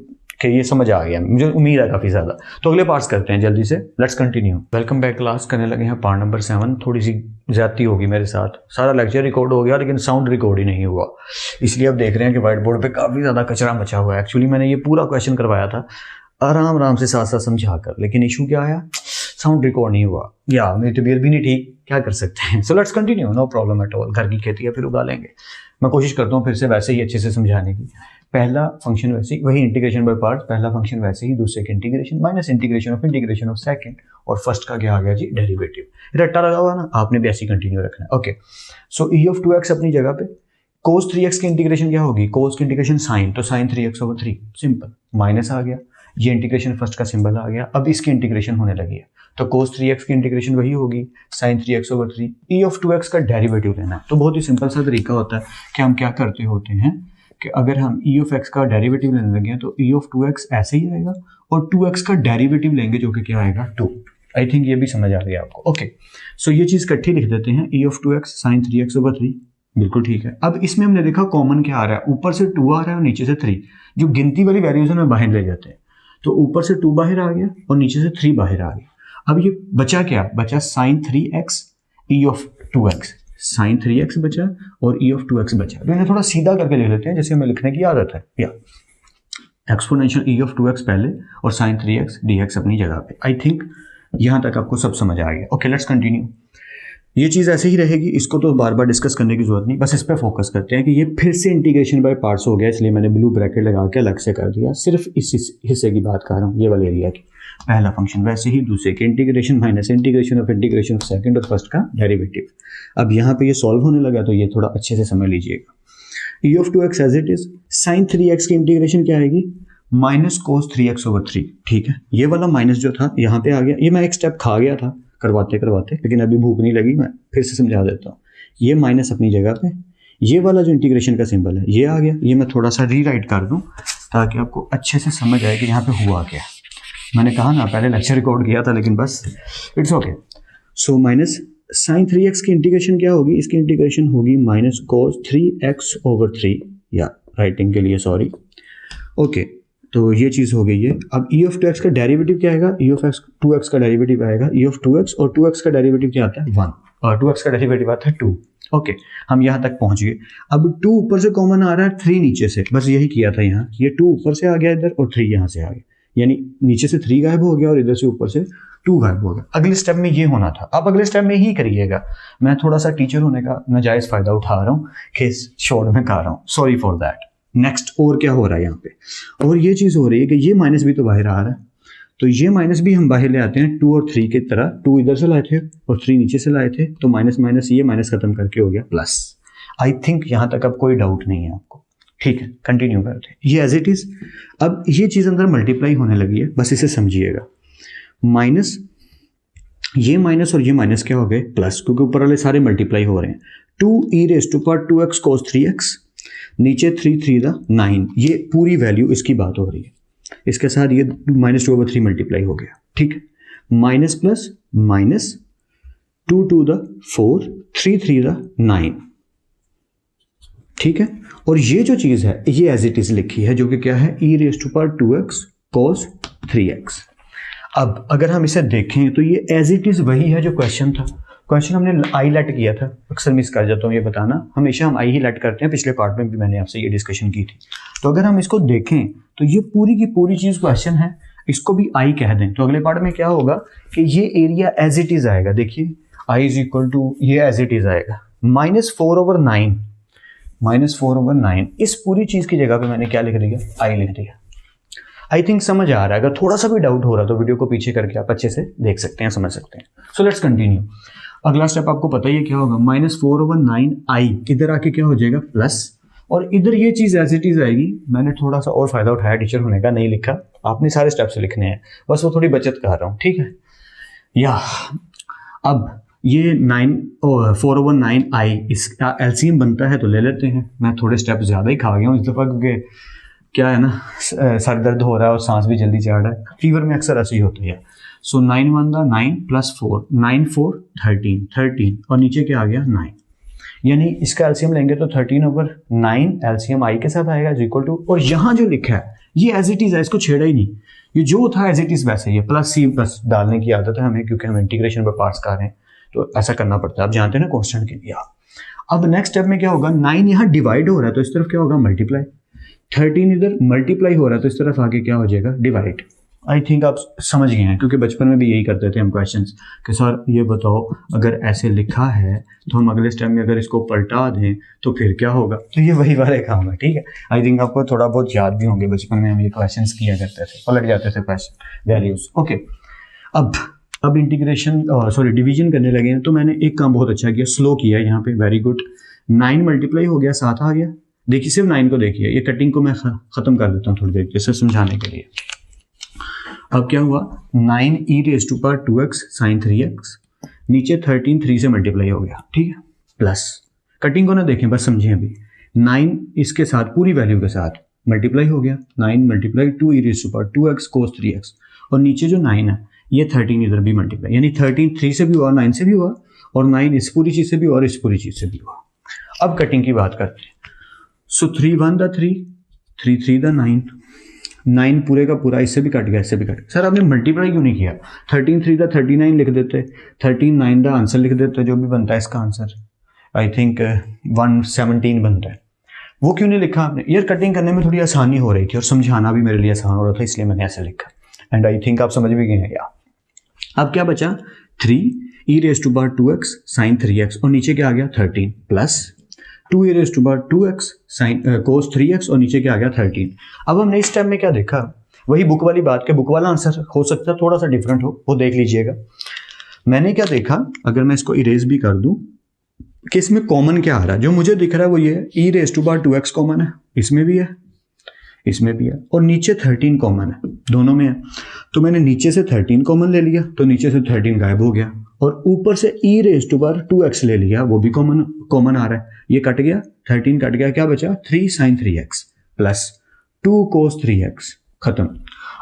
कि ये समझ आ गया, मुझे उम्मीद है काफ़ी ज़्यादा। तो अगले पार्ट्स करते हैं जल्दी से, let's continue. Welcome back class, करने लगे हैं पार्ट नंबर 7। थोड़ी सी ज्यादती होगी मेरे साथ, सारा लेक्चर रिकॉर्ड हो गया लेकिन साउंड रिकॉर्ड ही नहीं हुआ, इसलिए अब देख रहे हैं कि व्हाइट बोर्ड पे काफ़ी ज़्यादा कचरा मचा हुआ है। एक्चुअली मैंने ये पूरा क्वेश्चन करवाया था आराम आराम से साथ साथ समझा कर, लेकिन इशू क्या आया, साउंड रिकॉर्ड नहीं हुआ, या मेरी तबीयत भी नहीं ठीक, क्या कर सकते हैं। So let's continue, no problem at all. घर की खेती है फिर उगा लेंगे। मैं कोशिश करता हूँ फिर से वैसे ही अच्छे से समझाने की। पहला फंक्शन वैसे ही, वही इंटीग्रेशन बाय पार्ट्स, पहला फंक्शन वैसे ही, दूसरे के integration minus integration of second, और फर्स्ट का क्या आ गया जी डेरिवेटिव। रट्टा लगा हुआ ना, आपने भी ऐसे ही कंटिन्यू रखना है। Okay, so E of 2x अपनी जगह पे, cos 3x की इंटीग्रेशन क्या होगी, cos की इंटीग्रेशन साइन, तो साइन 3x/3 सिंपल, माइनस आ गया, ये इंटीग्रेशन फर्स्ट का सिंबल आ गया, अब इसकी इंटीग्रेशन होने लगी है, तो cos 3x की इंटीग्रेशन वही होगी sin 3x/3। e of 2x का डेरिवेटिव लेना है, तो बहुत ही सिंपल सा तरीका होता है कि हम क्या करते होते हैं कि अगर हम e ऑफ x का डेरिवेटिव लेने लगे हैं तो e ऑफ 2x ऐसे ही आएगा और 2x का डेरिवेटिव लेंगे जो कि क्या आएगा 2। आई थिंक ये भी समझ आ गया आपको। ओके, सो ये चीज़ इकट्ठी लिख देते हैं, e of 2x sin 3x/3, बिल्कुल ठीक है। अब इसमें हमने देखा कॉमन क्या आ रहा है, ऊपर से 2 आ रहा है और नीचे से 3, जो गिनती वाली वैल्यूज में बाहर ले जाते हैं, तो ऊपर से 2 बाहर आ गया और नीचे से 3 बाहर आ गया। अब ये बचा क्या, बचा sin 3x e of 2x, sin 3x बचा और e ऑफ 2x बचा। तो इन्हें थोड़ा सीधा करके लिख लेते हैं जैसे हमें लिखने की आदत है, या एक्सपोनेंशियल e ऑफ 2x पहले और sin 3x dx अपनी जगह पे। आई थिंक यहाँ तक आपको सब समझ आ गया। Okay, let's continue. ये चीज़ ऐसे ही रहेगी, इसको तो बार बार डिस्कस करने की जरूरत नहीं, बस इस पर फोकस करते हैं कि ये फिर से इंटीग्रेशन बाय पार्ट्स हो गया, इसलिए मैंने ब्लू ब्रैकेट लगा के अलग से कर दिया। सिर्फ इस हिस्से की बात कर रहा हूँ, ये वाले एरिया की। पहला फंक्शन वैसे ही, दूसरे के integration minus integration of second और फर्स्ट का डेरिवेटिव। अब यहाँ पे ये सॉल्व होने लगा तो ये थोड़ा अच्छे से समझ लीजिएगा। e of 2x as it is, sin 3x की इंटीग्रेशन क्या आएगी, माइनस cos 3x/3। ठीक है, ये वाला माइनस जो था यहाँ पे आ गया, ये मैं एक स्टेप खा गया था करवाते करवाते, लेकिन अभी भूख नहीं लगी, मैं फिर से समझा देता हूँ। ये माइनस अपनी जगह पे, ये वाला जो इंटीग्रेशन का सिंबल है ये आ गया, ये मैं थोड़ा सा रीराइट कर दूँ ताकि आपको अच्छे से समझ आए कि यहाँ पे हुआ क्या। मैंने कहा ना पहले लेक्चर रिकॉर्ड किया था, लेकिन बस it's okay. So minus sin 3x की इंटीग्रेशन क्या होगी, इसकी इंटीग्रेशन होगी माइनस cos 3x/3, या राइटिंग के लिए सॉरी। ओके, तो ये चीज़ हो गई है। अब e ऑफ 2x का डेरिवेटिव क्या आएगा, e ऑफ 2x का डेरिवेटिव आएगा e ऑफ 2x, और 2x का डेरिवेटिव क्या आता है 1, और 2x का डेरिवेटिव आता है 2। ओके, हम यहाँ तक पहुँच गए। अब 2 ऊपर से कॉमन आ रहा है, 3 नीचे से, बस यही किया था यहाँ, ये 2 ऊपर से आ गया इधर और 3 यहाँ से आ गया, यानी नीचे से 3 गायब हो गया और इधर से ऊपर से 2 गायब हो गया। अगले स्टेप में ये होना था, आप अगले स्टेप में ही करिएगा। मैं थोड़ा सा टीचर होने का नाजायज फायदा उठा रहा हूँ कि शॉर्ट में कर रहा हूँ, सॉरी फॉर दैट। नेक्स्ट और क्या हो रहा है यहाँ पे, और ये चीज़ हो रही है कि ये माइनस भी तो बाहर आ रहा है, तो ये माइनस भी हम बाहर ले आते हैं 2 और 3 की तरह। 2 इधर से लाए थे और 3 नीचे से लाए थे, तो माइनस माइनस ये माइनस खत्म करके हो गया प्लस। आई थिंक यहाँ तक अब कोई डाउट नहीं है आपको, ठीक है। कंटिन्यू करते हैं, ये एज इट इज। अब ये चीज़ अंदर मल्टीप्लाई होने लगी है, बस इसे समझिएगा। माइनस ये माइनस और ये माइनस क्या हो गए प्लस, क्योंकि ऊपर वाले सारे मल्टीप्लाई हो रहे हैं। 2e⁻²x cos 3x, नीचे 3 ये पूरी वैल्यू इसकी बात हो रही है, इसके साथ ये -2/3 मल्टीप्लाई हो गया, ठीक है। माइनस प्लस माइनस 2⁴ 3⁻9, ठीक है। और ये जो चीज है ये एज इट इज लिखी है, जो कि क्या है e⁻²x cos 3x। अब अगर हम इसे देखें तो ये एज इट इज वही है जो क्वेश्चन था। क्वेश्चन हमने आई लेट किया था, अक्सर मिस कर जाता हूँ ये बताना, हमेशा हम आई ही लेट करते हैं, पिछले पार्ट में भी मैंने आपसे ये डिस्कशन की थी। तो अगर हम इसको देखें तो ये पूरी की पूरी चीज क्वेश्चन है, इसको भी आई कह दें तो अगले पार्ट में क्या होगा कि ये एरिया एज इट इज आएगा। देखिए आई इज इक्वल टू ये एज इट इज आएगा -4/9 इस पूरी चीज की जगह पे मैंने क्या लिख दिया, आई लिख दिया। आई थिंक समझ आ रहा है। अगर थोड़ा सा भी डाउट हो रहा है तो वीडियो को पीछे करके आप अच्छे से देख सकते हैं, समझ सकते हैं। So let's continue. अगला स्टेप आपको पता ही है क्या होगा, -4/9 आई इधर आके क्या हो जाएगा प्लस, और इधर ये चीज एज इट इज आएगी। मैंने थोड़ा सा और फायदा उठाया टीचर होने का, नहीं लिखा, आपने सारे स्टेप से लिखने हैं, बस वो थोड़ी बचत कर रहा हूँ, ठीक है। या अब ये 4/9 आई इसका एलसीएम बनता है तो ले लेते हैं। मैं थोड़े स्टेप ज्यादा ही खा गया हूँ इस दफा, क्योंकि क्या है ना सर दर्द हो रहा है और सांस भी जल्दी चढ़ रहा है, फीवर में अक्सर ऐसे ही होती है। सो 9 1 9 + 4 9 4 13 और नीचे क्या आ गया 9, यानी इसका एलसीएम लेंगे तो 13/9 एलसीएम आई के साथ आएगा इज इक्वल टू, और यहाँ जो लिखा है ये एज इट इज है, इसको छेड़ा ही नहीं, ये जो था एज इट इज वैसे ही है। प्लस सी बस डालने की आदत है हमें, क्योंकि हम इंटीग्रेशन पर पार्ट्स कर रहे हैं तो ऐसा करना पड़ता है, आप जानते हैं ना कांस्टेंट के लिए। अब नेक्स्ट स्टेप में क्या होगा, 9 यहाँ डिवाइड हो रहा है तो इस तरफ क्या होगा मल्टीप्लाई, 13 इधर मल्टीप्लाई हो रहा है तो इस तरफ आगे क्या हो जाएगा डिवाइड। आई थिंक आप समझ गए हैं, क्योंकि बचपन में भी यही करते थे हम क्वेश्चंस कि सर ये बताओ अगर ऐसे लिखा है तो हम अगले स्टेप में अगर इसको पलटा दें तो फिर क्या होगा। तो ये वही वाले काम है, ठीक है। आई थिंक आपको थोड़ा बहुत याद भी होंगे, बचपन में हम ये क्वेश्चंस किया करते थे, पलट जाते थे क्वेश्चन वैल्यूज। ओके, अब इंटीग्रेशन सॉरी डिवीजन करने लगे हैं, तो मैंने एक काम बहुत अच्छा किया, स्लो किया यहाँ पे, वेरी गुड। 9 मल्टीप्लाई हो गया 7 आ गया। देखिए सिर्फ 9 को देखिए, ये कटिंग को मैं खत्म कर देता हूँ थोड़ी देर जैसे समझाने के लिए। अब क्या हुआ 9e⁻²x sin 3x, नीचे 13 3 से मल्टीप्लाई हो गया, ठीक है, प्लस कटिंग को ना देखें बस समझें। अभी 9 इसके साथ पूरी वैल्यू के साथ मल्टीप्लाई हो गया, 9 × 2e⁻²x cos 3x, और नीचे जो 9 है ये 13 इधर भी मल्टीप्लाई, यानी 13 3 से भी हुआ 9 से भी हुआ, और 9 इस पूरी चीज से भी और इस पूरी चीज से भी हुआ। अब कटिंग की बात करते हैं। सो 3 1 3 3 3 9, 9 पूरे का पूरा इससे भी कट गया, इससे भी कट गया। सर आपने मल्टीप्लाई क्यों नहीं किया, 13 3 39 लिख देते, 13 9 का आंसर लिख देते, जो भी बनता है इसका आंसर आई थिंक 117 बनता है। वो क्यों नहीं लिखा आपने, यार कटिंग करने में थोड़ी आसानी हो रही थी और समझाना भी मेरे लिए आसान हो रहा था, इसलिए मैंने ऐसे लिखा, एंड आई थिंक आप समझ भी गए हैं। यार अब क्या बचा 3e⁻²x sin 3x, और नीचे क्या आ गया 13 plus 2e⁻²x sin cos 3x, और नीचे क्या आ गया 13। अब हमने इस टाइम में क्या देखा, वही बुक वाली बात के, बुक वाला आंसर हो सकता है थोड़ा सा डिफरेंट हो, वो देख लीजिएगा। मैंने क्या देखा, अगर मैं इसको इरेज भी कर दूं कि इसमें कॉमन क्या आ रहा है, जो मुझे दिख रहा है वो ये e⁻²x कॉमन है, इसमें भी है, इसमें भी है, और नीचे 13 कॉमन है, दोनों में है। तो मैंने नीचे से 13 कॉमन ले लिया तो नीचे से 13 गायब हो गया, और ऊपर से e⁻²x ले लिया, वो भी कॉमन आ रहा है, ये कट गया, 13 कट गया, क्या बचा 3 sin 3x plus 2 cos 3x, खत्म।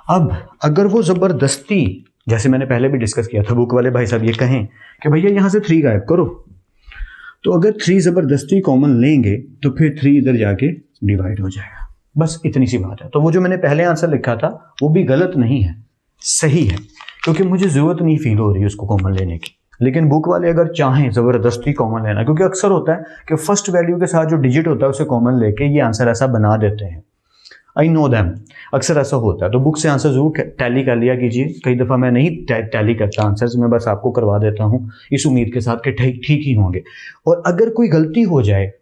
अब अगर वो जबरदस्ती, जैसे मैंने पहले भी डिस्कस किया था, बुक वाले भाई साहब ये कहें कि भैया यहां से 3 गायब करो, तो अगर 3 जबरदस्ती कॉमन लेंगे तो फिर 3 इधर जाके डिवाइड हो जाएगा, बस इतनी सी बात है। तो वो जो मैंने पहले आंसर लिखा था वो भी गलत नहीं है, सही है, क्योंकि मुझे जरूरत नहीं फील हो रही है उसको कॉमन लेने की। लेकिन बुक वाले अगर चाहें जबरदस्ती कॉमन लेना, क्योंकि अक्सर होता है कि फर्स्ट वैल्यू के साथ जो डिजिट होता है उसे कॉमन लेके ये आंसर ऐसा बना देते हैं, आई नो दैम, अक्सर ऐसा होता है। तो बुक से आंसर जरूर टैली कर लिया कीजिए, कई दफ़ा मैं नहीं टैली करता आंसर, मैं बस आपको करवा देता हूँ इस उम्मीद के साथ कि ठीक ही होंगे। और अगर कोई गलती हो जाए,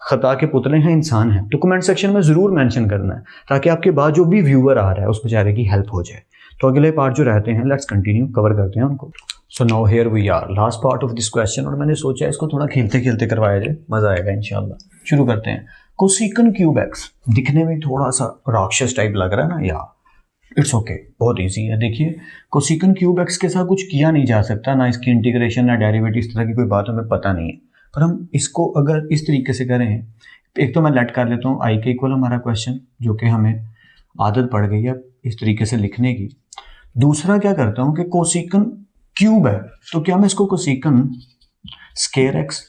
खता के पुतले हैं, इंसान हैं, तो कमेंट सेक्शन में ज़रूर मेंशन करना है, ताकि आपके बाद जो भी व्यूअर आ रहा है उस बेचारे की हेल्प हो जाए। तो अगले पार्ट जो रहते हैं, लेट्स कंटिन्यू, कवर करते हैं उनको। So now here we are, last part of this question, और मैंने सोचा इसको थोड़ा खेलते खेलते करवाया जाए, मज़ा आएगा इंशाल्लाह। शुरू करते हैं। कोसेकन क्यूब एक्स, दिखने में थोड़ा सा राक्षस टाइप लग रहा है ना यार, इट्स ओके, बहुत इजी है। देखिए कोसिकन क्यूब एक्स के साथ कुछ किया नहीं जा सकता, ना इसकी इंटीग्रेशन ना डेरिवेटिव, इस तरह की कोई बात हमें पता नहीं है। पर हम इसको अगर इस तरीके से करें, एक तो मैं लेट कर लेता हूँ आई के इक्वल हमारा क्वेश्चन, जो कि हमें आदत पड़ गई है इस तरीके से लिखने की। दूसरा क्या करता हूँ कि कोसिकन क्यूब है, तो क्या मैं इसको कोसिकन स्केयर एक्स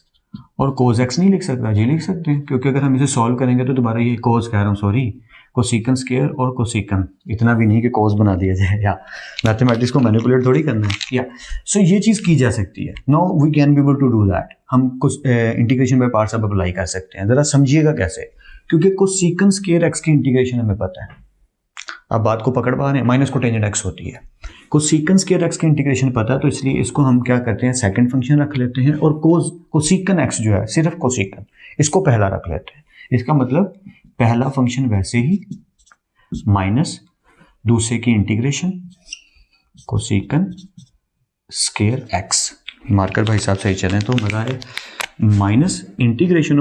और कोस एक्स नहीं लिख सकता? जी लिख सकते हैं, क्योंकि अगर हम इसे सॉल्व करेंगे तो दोबारा ये कोस कह रहा हूँ, सॉरी, कोसिकन स्केयर और कोसिकन, इतना भी नहीं कि कोस बना दिया जाए, या मैथमेटिक्स को मैनिपुलेट थोड़ी करना है, या सो ये चीज़ की जा सकती है। No we can be able to do that. हम कुछ इंटीग्रेशन बाय पार्ट्स अब अप्लाई कर सकते हैं। ज़रा समझिएगा कैसे, क्योंकि कोसिकन स्केयर एक्स की इंटीग्रेशन हमें पता है। अब बात को पकड़ पा रहे हैं, माइनस कोटेंजेंट एक्स होती है, कोसिकन स्केयर एक्स की इंटीग्रेशन पता है, तो इसलिए इसको हम क्या करते हैं, सेकंड फंक्शन रख लेते हैं, और कोसिकन एक्स जो है सिर्फ कोसिकन, इसको पहला रख लेते हैं। इसका मतलब पहला फंक्शन वैसे ही माइनस दूसरे की इंटीग्रेशन कोसिकन स्केयर एक्स, मार्कर भाई साहब सही चलें तो मजा है, माइनस इंटीग्रेशन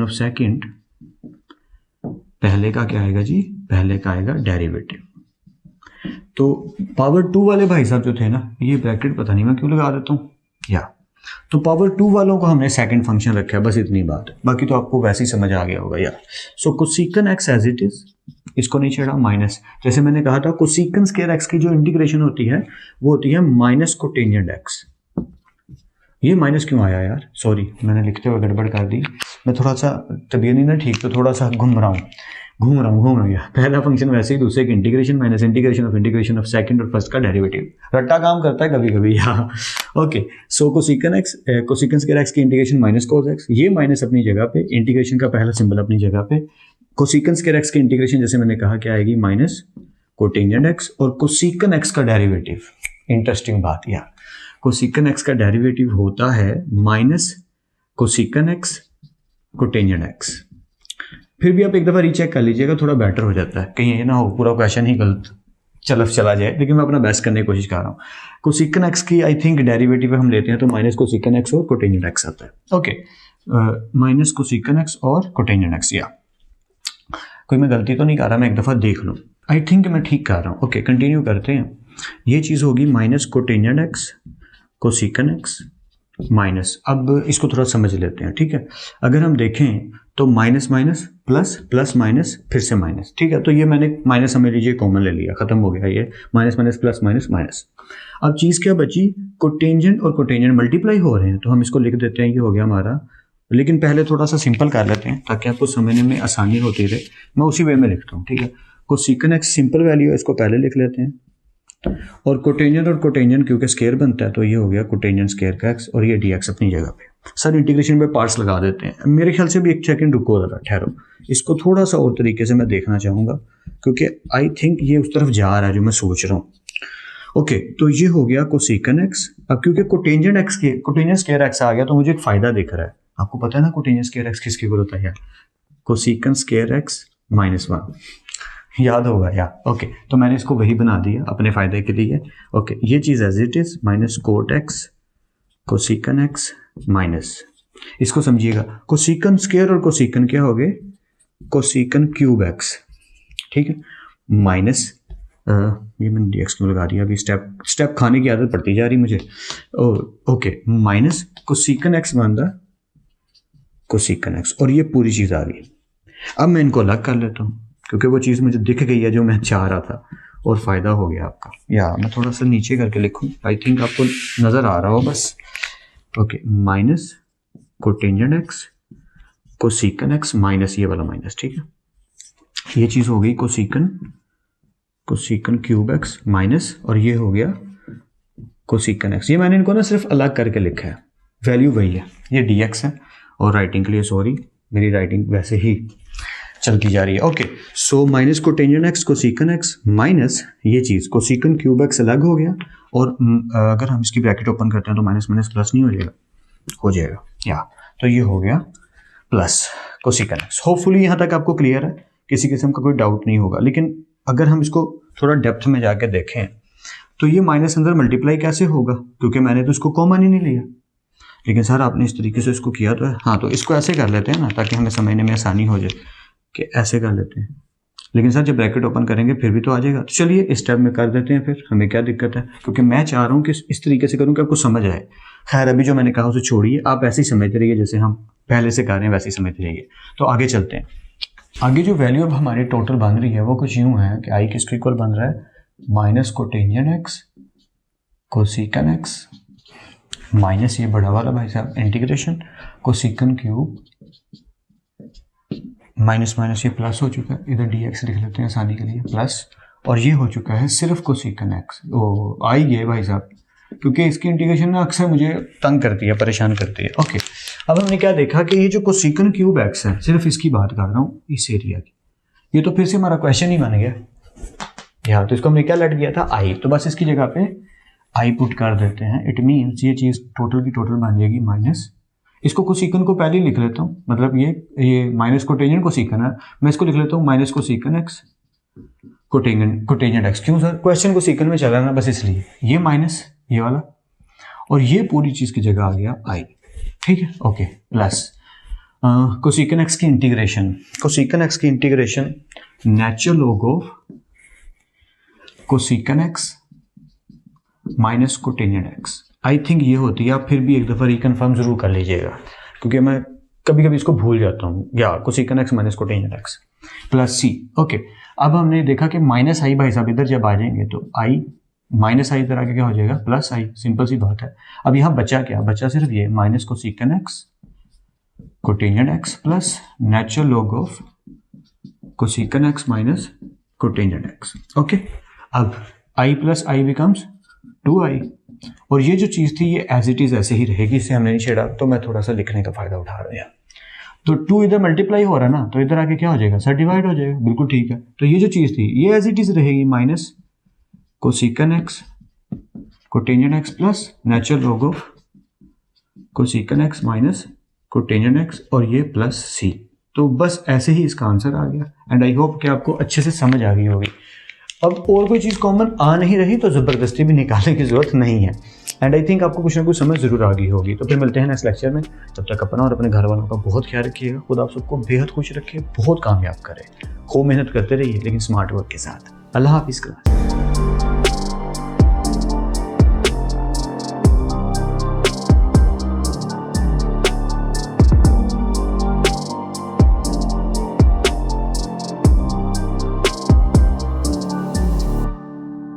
ऑफ सेकंड, पहले का क्या आएगा जी, पहले का आएगा डेरिवेटिव। तो पावर 2 वाले भाई साहब जो थे ना, ये ब्रैकेट पता नहीं मैं क्यों लगा देता हूँ, या तो पावर 2 वालों को हमने सेकंड फंक्शन रखा है, बस इतनी बात है, बाकी तो आपको वैसे ही समझ आ गया होगा यार। So cosecant x as it is, इसको नहीं छेड़ा, माइनस, जैसे मैंने कहा था कोसिकन स्क्वायर एक्स की जो इंटीग्रेशन होती है वो होती है माइनस कोटेंजेंट एक्स। ये माइनस क्यों आया यार, सॉरी मैंने लिखते हुए गड़बड़ कर दी, मैं थोड़ा सा तबीयत नहीं ना ठीक, तो थोड़ा सा घूम रहा हूँ यार। पहला फंक्शन वैसे ही दूसरे की integration minus integration of second और फर्स्ट का डेरिवेटिव, रट्टा काम करता है कभी कभी यार। ओके, सो कोसिकन स्क्वायर एक्स की इंटीग्रेशन माइनस कोस एक्स, ये माइनस अपनी जगह पे, इंटीग्रेशन का पहला सिंबल अपनी जगह पे, कोसिकन स्क्वायर एक्स की इंटीग्रेशन जैसे मैंने कहा क्या आएगी, माइनस कोटेंजेंट एक्स, और कोसिकन एक्स का डेरिवेटिव, इंटरेस्टिंग बात यार, कोसिकन एक्स का डेरिवेटिव होता है माइनस कोसिकन एक्स कोटेंजेंट एक्स। फिर भी आप एक दफ़ा रीचेक कर लीजिएगा, थोड़ा बेटर हो जाता है, कहीं ये ना हो पूरा क्वेश्चन ही गलत चला जाए, लेकिन मैं अपना बेस्ट करने की कोशिश कर रहा हूँ। कोसिकन एक्स की आई थिंक डेरिवेटिव हम लेते हैं तो माइनस कोसिकन एक्स और कोटेंजेंट एक्स आता है। ओके, माइनस कोसिकन एक्स और कोटेंजेंट एक्स, या कोई मैं गलती तो नहीं कर रहा, मैं एक दफ़ा देख लूँ, आई थिंक मैं ठीक कर रहा हूँ। ओके, कंटिन्यू करते हैं। ये चीज़ होगी minus cotangent x cosecant x minus, अब इसको थोड़ा समझ लेते हैं, ठीक है। अगर हम देखें तो minus minus plus, plus minus, फिर से माइनस, ठीक है। तो ये मैंने माइनस समझ लीजिए कॉमन ले लिया, खत्म हो गया ये minus minus plus minus minus. अब चीज़ क्या बची, कोटेंजेंट और कोटेंजेंट मल्टीप्लाई हो रहे हैं, तो हम इसको लिख देते हैं, ये हो गया हमारा। लेकिन पहले थोड़ा सा सिंपल कर लेते हैं ताकि आपको समझने में आसानी होती रहे, मैं उसी वे में लिखता हूँ, ठीक है। कोसिकन एक्स सिंपल वैल्यू है, इसको पहले लिख लेते हैं, और कोटेंजेंट क्योंकि स्केयर बनता है तो ये हो गया कोटेंजेंट स्केयर का एक्स, और ये डी एक्स अपनी जगह पे। सर इंटीग्रेशन पे पार्ट्स लगा देते हैं, मेरे ख्याल से भी एक सेकंड रुको जरा, ठहरो, इसको थोड़ा सा और तरीके से मैं देखना चाहूँगा, क्योंकि आई थिंक ये उस तरफ जा रहा है जो मैं सोच रहा हूँ। ओके, तो ये हो गया कोसिकन एक्स। अब क्योंकि कोटेंजेंट स्केयर एक्स आ गया तो मुझे एक फ़ायदा दिख रहा है, आपको पता है ना कोटेंजेंट स्केयर एक्स किसके इक्वल होता है, कोसिकन स्केयर एक्स माइनस 1, याद होगा यार। ओके, तो मैंने इसको वही बना दिया अपने फायदे के लिए। ओके, ये चीज़ as it is minus cot x cosecant x minus, इसको समझिएगा, कोसिकन स्क्वायर और कोसिकन क्या हो गए, कोसिकन क्यूब एक्स, ठीक है, माइनस ये मैंने डी एक्स क्यों लगा दिया, अभी स्टेप खाने की आदत पड़ती जा रही मुझे। ओके, माइनस कोसिकन एक्स बन रहा कोसिकन एक्स, और ये पूरी चीज़ आ गई। अब मैं इनको अलग कर लेता हूँ क्योंकि वो चीज़ मुझे दिख गई है जो मैं चाह रहा था, और फ़ायदा हो गया आपका। या मैं थोड़ा सा नीचे करके लिखूँ, आई थिंक आपको नज़र आ रहा हो बस। Okay, minus cotangent x cosecant x minus ये वाला माइनस, ठीक है, ये चीज़ हो गई कोसिकन क्यूब एक्स माइनस, और ये हो गया कोसिकन एक्स। ये मैंने इनको ना सिर्फ अलग करके लिखा है, वैल्यू वही है, ये डी एक्स है, और राइटिंग के लिए सॉरी, मेरी राइटिंग वैसे ही चलती जा रही है। Okay, so minus cotangent x cosecant x minus ये चीज़ कोसिकन क्यूब एक्स अलग हो गया, और अगर हम इसकी ब्रैकेट ओपन करते हैं तो माइनस माइनस प्लस नहीं हो जाएगा, या तो ये हो गया प्लस कोसिकन एक्स। होपफुली यहाँ तक आपको क्लियर है, किसी किस्म का कोई डाउट नहीं होगा। लेकिन अगर हम इसको थोड़ा डेप्थ में जाके देखें तो ये माइनस अंदर मल्टीप्लाई कैसे होगा, क्योंकि मैंने तो इसको कॉमन ही नहीं लिया। लेकिन सर आपने इस तरीके से इसको किया तो है, हाँ, तो इसको ऐसे कर लेते हैं ना ताकि हमें समझने में आसानी हो जाए, कि ऐसे कर लेते हैं, लेकिन सर जब ब्रैकेट ओपन करेंगे फिर भी तो आ जाएगा। तो चलिए इस स्टेप में कर देते हैं, फिर हमें क्या दिक्कत है, क्योंकि मैं चाह रहा हूँ कि इस तरीके से करूँ कि आपको समझ आए। खैर अभी जो मैंने कहा उसे छोड़िए, आप ऐसे ही समझते रहिए जैसे हम पहले से कर रहे हैं, वैसे ही समझते रहिए। तो आगे चलते हैं। आगे जो वैल्यू अब हमारी टोटल बन रही है वो कुछ यूँ है कि आई किसको इक्वल बन रहा है, minus cotangent x cosecant x minus ये बड़ा वाला भाई साहब इंटीग्रेशन कोसिकन क्यूब माइनस माइनस ये प्लस हो चुका है, इधर डी एक्स लिख लेते हैं आसानी के लिए प्लस, और ये हो चुका है सिर्फ कोसिकन एक्स। ओ आई ये भाई साहब, क्योंकि इसकी इंटीग्रेशन ना अक्सर मुझे तंग करती है, परेशान करती है। ओके, अब हमने क्या देखा कि ये जो कोसिकन क्यूब एक्स है, सिर्फ इसकी बात कर रहा हूँ इस एरिया की, ये तो फिर से हमारा क्वेश्चन ही बन गया यार। तो इसको हमने क्या लट गया था आई, तो बस इसकी जगह पे आई पुट कर देते हैं। इट मीन्स ये चीज़ टोटल की टोटल बन जाएगी माइनस, इसको कोसिकन को पहले ही लिख लेता हूँ, मतलब ये माइनस कोटेंजेंट कोसिकन है, मैं इसको लिख लेता हूँ माइनस कोसिकन एक्स कोटेंजेंट एक्स। क्यों सर, क्वेश्चन कोसिकन में चला ना, बस इसलिए ये माइनस ये वाला, और ये पूरी चीज़ की जगह आ गया आई। ठीक है, ओके, प्लस कोसिकन एक्स की इंटीग्रेशन, कोसिकन एक्स की integration natural log of कोसिकन x minus cotangent x. I think ये होती है, आप फिर भी एक दफ़ा रिकन्फर्म जरूर कर लीजिएगा, क्योंकि मैं कभी कभी इसको भूल जाता हूँ। या cosecant x minus cotangent x plus C. Okay, अब हमने देखा कि माइनस आई भाई साहब इधर जब आ जाएंगे तो आई माइनस आई इधर आके क्या हो जाएगा, प्लस आई, सिंपल सी बात है। अब यहाँ बचा क्या, बचा सिर्फ ये minus कोसिकन x cotangent x plus natural log of कोसिकन x minus cotangent x. Okay, अब आई प्लस आई बिकम्स 2i, और ये जो चीज़ थी ये एज इट इज़ ऐसे ही रहेगी, इससे हमने नहीं छेड़ा, तो मैं थोड़ा सा लिखने का फ़ायदा उठा रहा हूँ। तो 2 इधर मल्टीप्लाई हो रहा है ना, तो इधर आके क्या हो जाएगा सर, डिवाइड हो जाएगा, बिल्कुल ठीक है। तो ये जो चीज़ थी ये एज इट इज़ रहेगी minus कोसिकन x cotangent x plus natural log of कोसिकन x minus cotangent x, और ये प्लस सी। तो बस ऐसे ही इसका आंसर आ गया, एंड आई होप कि आपको अच्छे से समझ आ गई होगी। अब और कोई चीज़ कॉमन आ नहीं रही तो ज़बरदस्ती भी निकालने की ज़रूरत नहीं है, एंड आई थिंक आपको कुछ ना कुछ समझ ज़रूर आ गई होगी। तो फिर मिलते हैं नेक्स्ट लेक्चर में, तब तक अपना और अपने घर वालों का बहुत ख्याल रखिएगा। खुद आप सबको बेहद खुश रखिए, बहुत कामयाब करें, खूब मेहनत करते रहिए लेकिन स्मार्ट वर्क के साथ। अल्लाह हाफिज़।